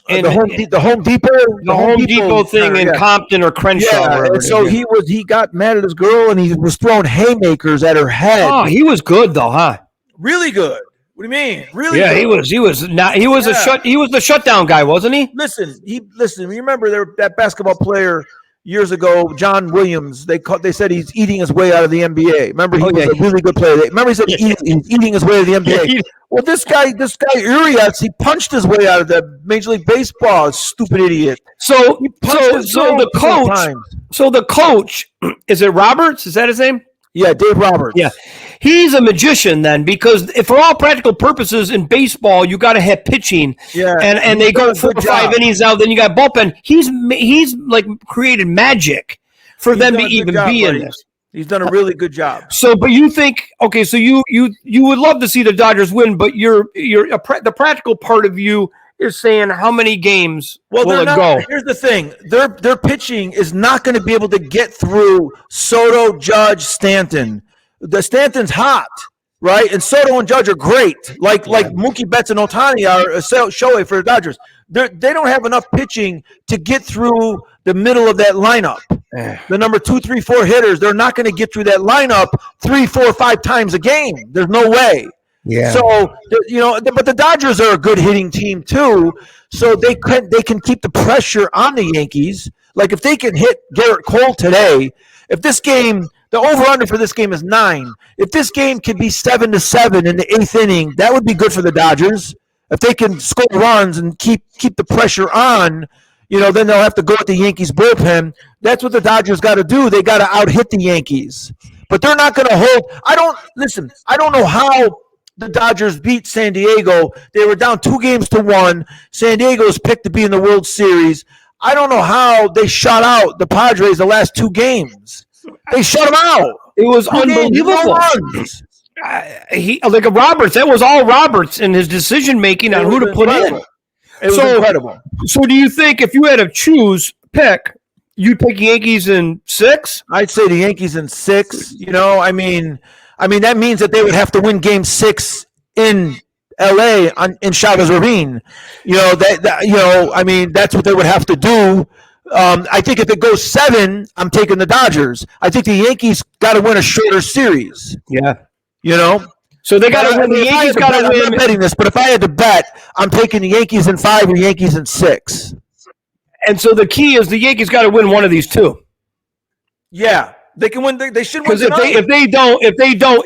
The Home Depot thing in Compton or Crenshaw. Yeah, and so he got mad at his girl and he was throwing haymakers at her head. Oh, he was good though, huh? Really good. What do you mean? Really? Yeah, good. he was the shutdown guy, wasn't he? Listen. You remember that basketball player years ago, John Williams? They said he's eating his way out of the NBA. Remember, he was a really good player. Remember, he said he's eating his way out of the NBA. Well, this guy Urias, he punched his way out of the Major League Baseball. Stupid idiot. So the coach, is it Roberts? Is that his name? Yeah, Dave Roberts. Yeah. He's a magician then, because for all practical purposes in baseball, you got to have pitching. Yeah. And they go 4 or 5 innings out, then you got bullpen. He's like created magic for them to even be in this. He's done a really good job. So, but you think, okay, so you would love to see the Dodgers win, but the practical part of you is saying how many games will it go? Here's the thing. Their pitching is not going to be able to get through Soto, Judge, Stanton. The Stanton's hot, right? And Soto and Judge are great. Like Mookie Betts and Ohtani are a Shohei for the Dodgers. They don't have enough pitching to get through the middle of that lineup. The number 2, 3, 4 hitters, they're not going to get through that lineup 3, 4, 5 times a game. There's no way. Yeah. So but the Dodgers are a good hitting team too. So they can keep the pressure on the Yankees. Like if they can hit Garrett Cole today, if this game, the over/under for this game is 9. If this game could be 7-7 in the 8th inning, that would be good for the Dodgers. If they can score runs and keep the pressure on, then they'll have to go with the Yankees bullpen. That's what the Dodgers got to do. They got to out-hit the Yankees. But they're not going to hold. I don't know how the Dodgers beat San Diego. They were down 2-1. San Diego's picked to be in the World Series. I don't know how they shut out the Padres the last 2 games. They shut them out. It was unbelievable. Like Roberts, that was all Roberts in his decision making on who to put in. It was incredible. So, do you think if you had to pick, you'd pick Yankees in 6? I'd say the Yankees in 6. I mean that means that they would have to win Game 6 in LA in Chavez Ravine. That's what they would have to do. I think if it goes 7, I'm taking the Dodgers. I think the Yankees got to win a shorter series. Yeah. You know? So they got to win. The Yankees got to win. I'm not betting this, but if I had to bet, I'm taking the Yankees in 5 or Yankees in 6. And so the key is the Yankees got to win one of these two. Yeah, they can win. They should win. Because if they don't,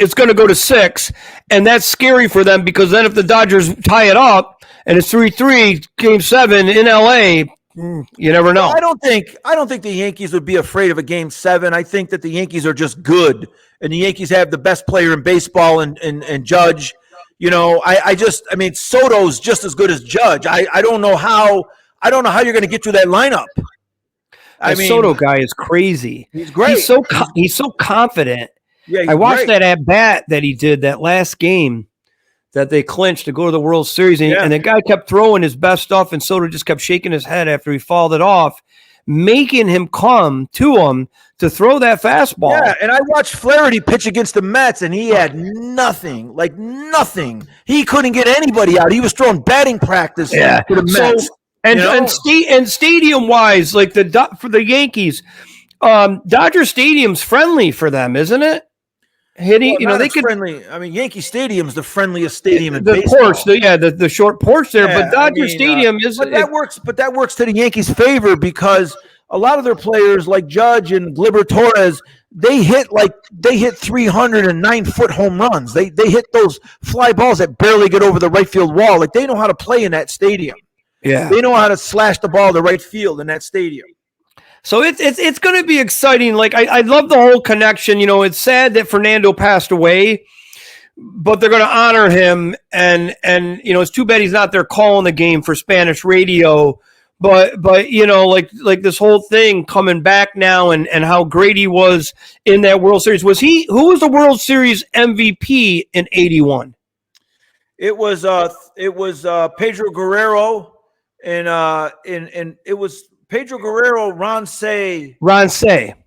it's going to go to 6, and that's scary for them. Because then if the Dodgers tie it up and it's 3-3, Game 7 in LA, you never know. Well, I don't think the Yankees would be afraid of a Game 7. I think that the Yankees are just good, and the Yankees have the best player in baseball and Judge. You know, I mean, Soto's just as good as Judge. I don't know how you're going to get through that lineup. The Soto guy is crazy. He's great. He's so confident. Yeah, I watched that at bat that he did that last game that they clinched to go to the World Series, and the guy kept throwing his best stuff, and Soto just kept shaking his head after he fouled it off, making him come to him to throw that fastball. Yeah, and I watched Flaherty pitch against the Mets, and he had nothing, like nothing. He couldn't get anybody out. He was throwing batting practice to the Mets. So, and stadium wise, like for the Yankees, Dodger Stadium's friendly for them, isn't it? They could friendly. I mean, Yankee Stadium's the friendliest stadium in the baseball. porch, the short porch there, but Dodger Stadium is. But that works. But that works to the Yankees' favor because a lot of their players, like Judge and Gleyber Torres, they hit 309-foot home runs. They hit those fly balls that barely get over the right field wall. Like they know how to play in that stadium. Yeah, they know how to slash the ball to right field in that stadium. So it's going to be exciting. Like I love the whole connection. You know, it's sad that Fernando passed away, but they're going to honor him. And you know, it's too bad he's not there calling the game for Spanish radio. But you know, like this whole thing coming back now and how great he was in that World Series. Who was the World Series MVP in '81? It was Pedro Guerrero and it was Pedro Guerrero, Ron Say.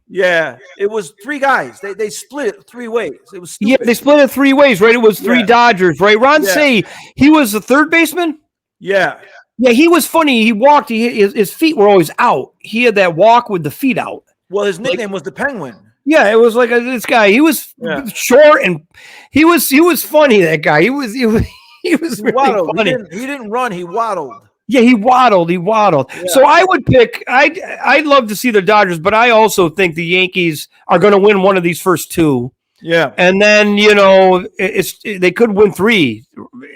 Yeah, it was 3 guys. They split it 3 ways. It was stupid. Yeah, they split it 3 ways, right? It was 3 Dodgers, right? Ron Say, he was the third baseman? Yeah. Yeah, he was funny. He walked. His feet were always out. He had that walk with the feet out. Well, his nickname was the Penguin. Yeah, it was like this guy. He was short and he was funny. That guy. He was really funny. He didn't run. He waddled. Yeah, he waddled. Yeah. So I would pick. I'd love to see the Dodgers, but I also think the Yankees are going to win one of these first 2. Yeah, and then you know they could win 3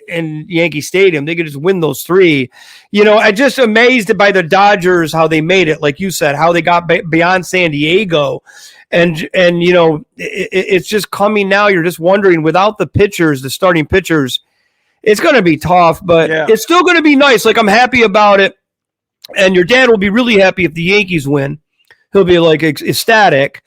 in Yankee Stadium. They could just win those 3. You know, I'm just amazed by the Dodgers how they made it, like you said, how they got beyond San Diego, and you know it's just coming now. You're just wondering without the pitchers, the starting pitchers. It's going to be tough, but it's still going to be nice. Like, I'm happy about it. And your dad will be really happy if the Yankees win. He'll be like ecstatic.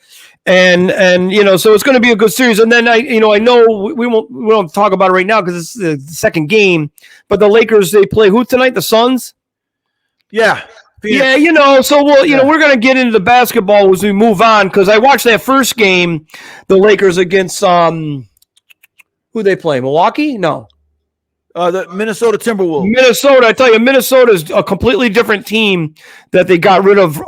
And you know, so it's going to be a good series. And then I know we won't talk about it right now because it's the second game, but the Lakers, they play who tonight? The Suns? Yeah. Phoenix. Yeah, you know, so we're going to get into the basketball as we move on because I watched that first game, the Lakers against who they play? Milwaukee? No. The Minnesota Timberwolves. Minnesota, I tell you, Minnesota is a completely different team that they got rid of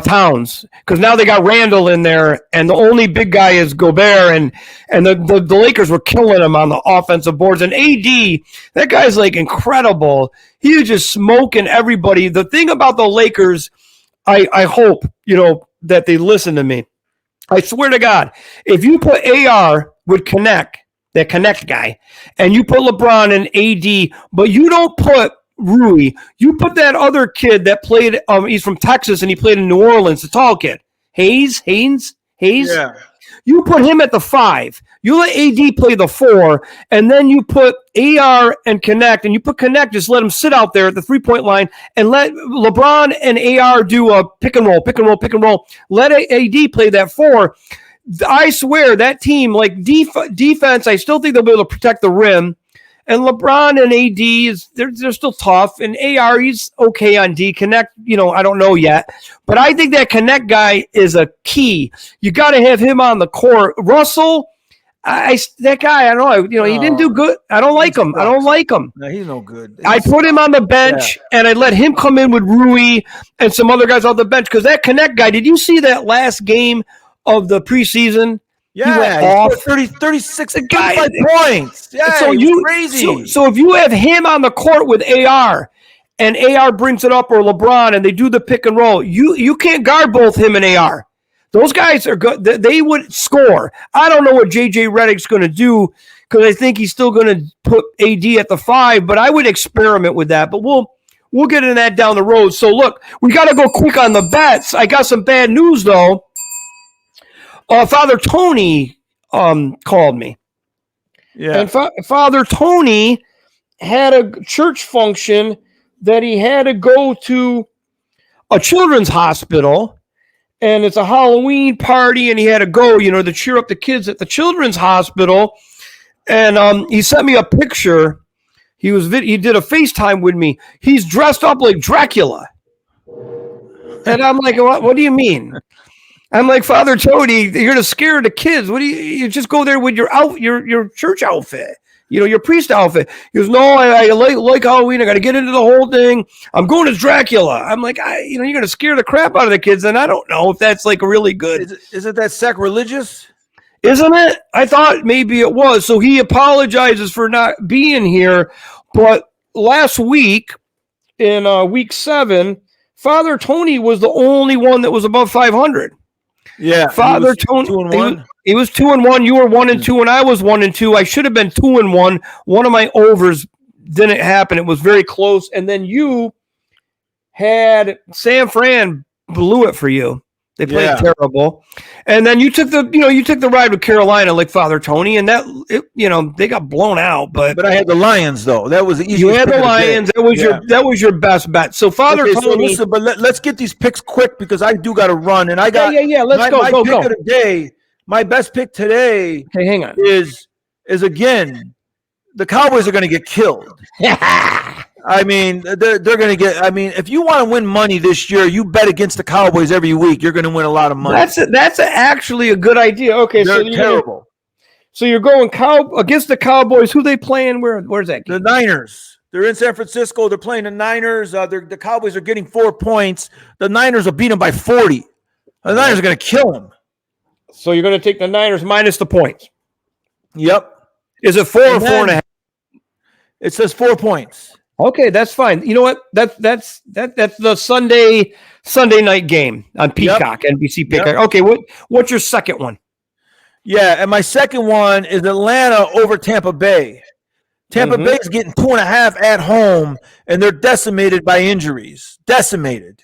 Towns because now they got Randall in there, and the only big guy is Gobert, and the Lakers were killing him on the offensive boards. And AD, that guy's like incredible. He was just smoking everybody. The thing about the Lakers, I hope that they listen to me. I swear to God, if you put AR with that connect guy, and you put LeBron and AD, but you don't put Rui, you put that other kid that played, he's from Texas and he played in New Orleans, the tall kid, Hayes. Yeah. You put him at the 5. You let AD play the 4, and then you put AR and Connect, and you put Connect, just let him sit out there at the 3-point line, and let LeBron and AR do a pick and roll. Let AD play that 4. I swear that team, like defense, I still think they'll be able to protect the rim. And LeBron and AD they're still tough. And AR, he's okay on D. Connect, I don't know yet. But I think that Connect guy is a key. You got to have him on the court. Russell, that guy, I don't know. You know, he didn't do good. I don't like him. I don't like him. No, he's no good. I put him on the bench, and I let him come in with Rui and some other guys on the bench because that Connect guy. Did you see that last game of the preseason? Yeah, he went off 36, 35 points. Yeah, so crazy. So if you have him on the court with AR, and AR brings it up or LeBron, and they do the pick and roll, you can't guard both him and AR. Those guys are good. They would score. I don't know what JJ Redick's going to do because I think he's still going to put AD at the 5, but I would experiment with that. But we'll get into that down the road. So look, we got to go quick on the bets. I got some bad news though. Father Tony called me. Yeah. And Father Tony had a church function that he had to go to a children's hospital, and it's a Halloween party, and he had to go, to cheer up the kids at the children's hospital. And he sent me a picture. He did a FaceTime with me. He's dressed up like Dracula. And I'm like, what do you mean? I'm like, Father Tony, you're going to scare the kids. What do you just go there with your church outfit, your priest outfit. He goes, no, I like Halloween. I got to get into the whole thing. I'm going as Dracula. I'm like, you're going to scare the crap out of the kids. And I don't know if that's like really good. Isn't that sacrilegious? Isn't it? I thought maybe it was. So he apologizes for not being here. But last week in week 7, Father Tony was the only one that was above 500. Yeah, Father Tony, 2-1. He was 2-1. You were 1-2, and I was 1-2. I should have been 2-1. One of my overs didn't happen. It was very close. And then you had San Fran blew it for you. They played terrible. And then you took the ride with Carolina like Father Tony, and they got blown out. But I had the Lions though. That was the easiest. You had the Lions. That was your best bet. So Father Tony. So listen, but let's get these picks quick because I do got to run, and I got Let's go. My pick of the day. My best pick today. Okay, hang on. Is again, the Cowboys are going to get killed. I mean, they're going to get. I mean, if you want to win money this year, you bet against the Cowboys every week. You're going to win a lot of money. That's actually a good idea. Okay, they're terrible. So you're going against the Cowboys. Who they playing? Where's that game? The Niners. They're in San Francisco. They're playing the Niners. The Cowboys are getting 4 points. The Niners will beat them by 40. The Niners are going to kill them. So you're going to take the Niners minus the points. Yep. Is it 4 or 4.5? It says 4 points. Okay, that's fine. You know what? That's the Sunday night game on Peacock, NBC Peacock. Yep. Okay, what's your second one? Yeah, and my second one is Atlanta over Tampa Bay. Tampa Bay's getting 2.5 at home, and they're decimated by injuries. Decimated.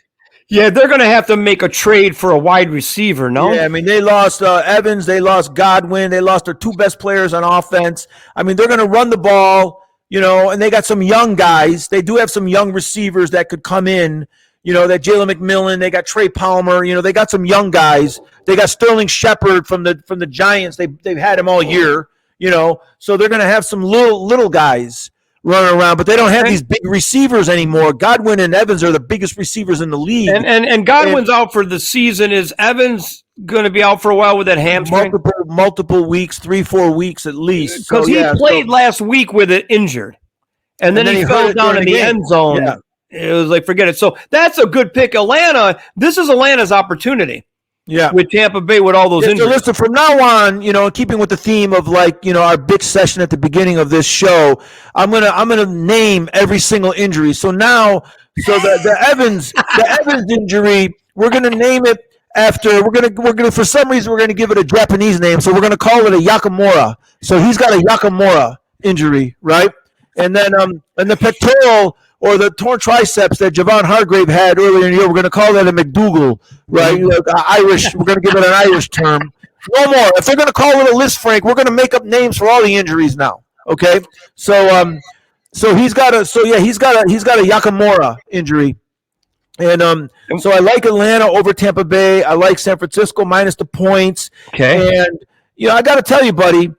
Yeah, they're going to have to make a trade for a wide receiver, no? Yeah, I mean, they lost Evans. They lost Godwin. They lost their 2 best players on offense. I mean, they're going to run the ball. And they got some young guys. They do have some young receivers that could come in. That Jalen McMillan. They got Trey Palmer. They got some young guys. They got Sterling Shepard from the Giants. They've had him all year. So they're going to have some little guys running around, but they don't have these big receivers anymore. Godwin and Evans are the biggest receivers in the league. And Godwin's out for the season. Is Evans going to be out for a while with that hamstring? Multiple weeks, 3-4 weeks at least. Because he played last week with it injured. And then he fell down in the end zone. Yeah. It was like, forget it. So that's a good pick. Atlanta, this is Atlanta's opportunity. Yeah. With Tampa Bay with all those injuries. So listen, from now on, keeping with the theme of our big session at the beginning of this show, I'm gonna name every single injury. So now, the Evans injury, we're gonna name it after we're gonna for some reason we're gonna give it a Japanese name. So we're gonna call it a Yakamura. So he's got a Yakamura injury, right? And then and the pectoral or the torn triceps that Javon Hargrave had earlier in the year, we're going to call that a McDougal, right? Irish. We're going to give it an Irish term. No more. If they're going to call it a LISFRANC, we're going to make up names for all the injuries now. Okay. So he's got a Yakamura injury, and so I like Atlanta over Tampa Bay. I like San Francisco minus the points. Okay. And I got to tell you, buddy,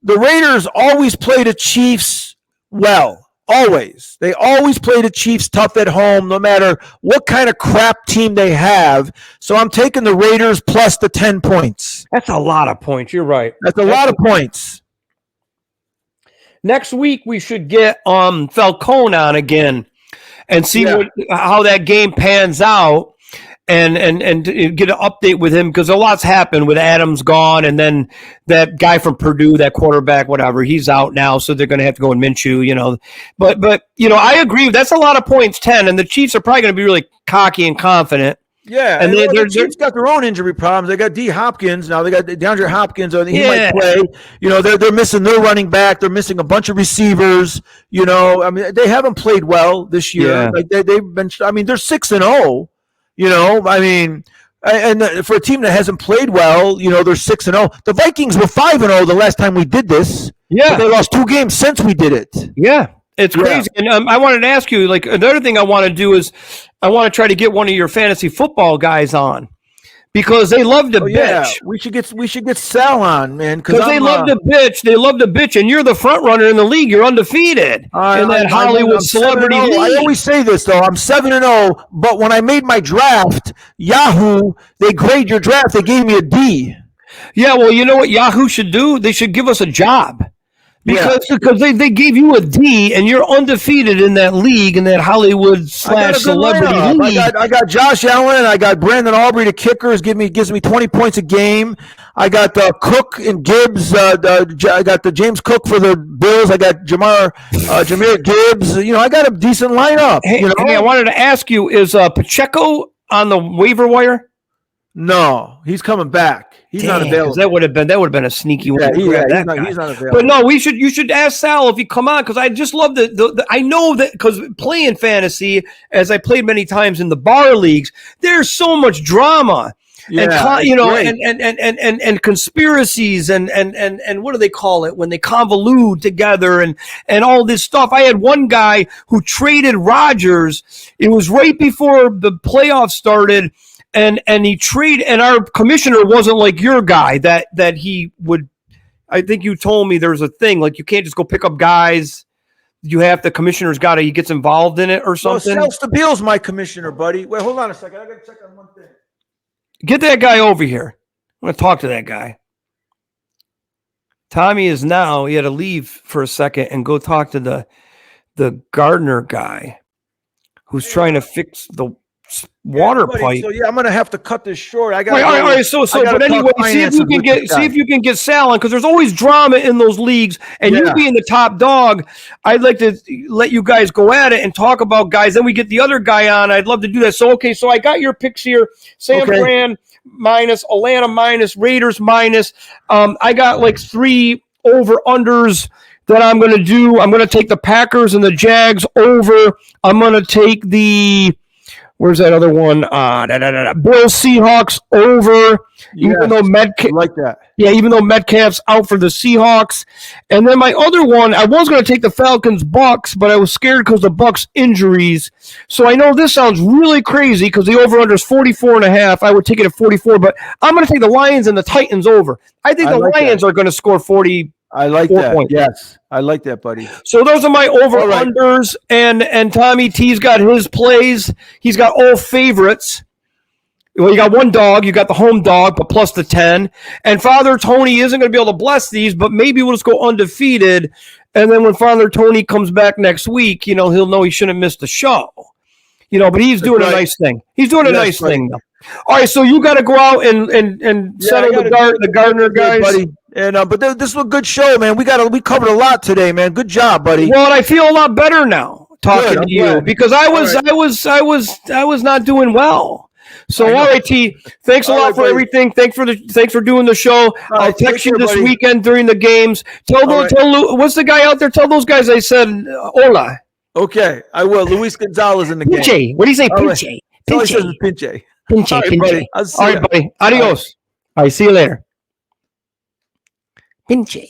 the Raiders always play the Chiefs well. Always. They always play the Chiefs tough at home, no matter what kind of crap team they have. So I'm taking the Raiders plus the 10 points. That's a lot of points. You're right. That's a lot of points. Next week we should get Falcone on again and see how that game pans out, and get an update with him, because a lot's happened with Adams gone, and then that guy from Purdue, that quarterback, whatever, he's out now, so they're going to have to go in Minshew, you know. But I agree. That's a lot of points, 10, and the Chiefs are probably going to be really cocky and confident. Yeah, and the Chiefs got their own injury problems. They got D. Hopkins now. They got DeAndre Hopkins. He might play. You know, they're missing their running back. They're missing a bunch of receivers. You know, I mean, they haven't played well this year. Yeah. Like they've been. I mean, they're 6-0. You know, I mean, and for a team that hasn't played well, you know, they're 6-0. The Vikings were 5-0 the last time we did this. Yeah, but they lost 2 games since we did it. Yeah. It's crazy. And I wanted to ask you, like, another thing I want to do is I want to try to get one of your fantasy football guys on, because they love to bitch. Yeah. We should get Sal on, man, because they love to bitch. They love to bitch, and you're the front runner in the league. You're undefeated in that Hollywood celebrity league. I always say this though. I'm 7-0, but when I made my draft, Yahoo, they grade your draft. They gave me a D. Yeah, well, you know what Yahoo should do? They should give us a job. Because they gave you a D, and you're undefeated in that league, in that Hollywood / celebrity league. I got Josh Allen. I got Brandon Aubrey, the kickers, gives me 20 points a game. I got Cook and Gibbs. I got the James Cook for the Bills. I got Jahmyr Gibbs. You know, I got a decent lineup. Hey, you know? I wanted to ask you: is Pacheco on the waiver wire? No, he's coming back. He's not available. That would have been a sneaky one. He's not available. But no, you should ask Sal if he come on, because I just love the I know that, because playing fantasy, as I played many times in the bar leagues, there's so much drama. Yeah, and conspiracies and what do they call it when they convolute together and all this stuff. I had one guy who traded Rodgers. It was right before the playoffs started. And he traded, and our commissioner wasn't like your guy that he would. I think you told me there's a thing like you can't just go pick up guys. You have the commissioner's got to, he gets involved in it or something. Well, Stabile's my commissioner, buddy. Wait, hold on a second. I got to check on one thing. Get that guy over here. I'm going to talk to that guy. Tommy is now. He had to leave for a second and go talk to the Gardner guy, who's trying to fix the water pipe. So I'm gonna have to cut this short. I got. All right. But anyway, see if you can get Sal on, because there's always drama in those leagues, and you being the top dog, I'd like to let you guys go at it and talk about guys. Then we get the other guy on. I'd love to do that. So I got your picks here: San Fran minus, Atlanta minus, Raiders minus. I got like 3 over unders that I'm going to do. I'm going to take the Packers and the Jags over. I'm going to take the. Where's that other one? Bills Seahawks over. Even though like that. Yeah, even though Metcalf's out for the Seahawks. And then my other one, I was going to take the Falcons Bucks, but I was scared because the Bucks injuries. So I know this sounds really crazy because the over under is 44.5. I would take it at 44, but I'm going to take the Lions and the Titans over. I think the Lions are going to score 40. I like that. Points. Yes, I like that, buddy. So those are my over-unders, and Tommy T's got his plays. He's got all favorites. Well, you got one dog. You got the home dog, but plus the 10. And Father Tony isn't going to be able to bless these, but maybe we'll just go undefeated. And then when Father Tony comes back next week, you know, he'll know he shouldn't miss the show. You know, but he's doing a nice thing. He's doing a nice thing. All right, so you got to go out and settle the Gardner guys. Buddy. And but this was a good show, man. We covered a lot today, man. Good job, buddy. Well, and I feel a lot better now talking to you because I was not doing well. So all right, T. Thanks a lot for everything. Thanks for doing the show. I'll text you this weekend during the games. Tell what's the guy out there? Tell those guys I said hola. Okay, I will. Luis Gonzalez in the game. Pinche. What do you say? Pinche. Pinche. Pinche. All right, buddy. Adios. All right, see you later. Pinche.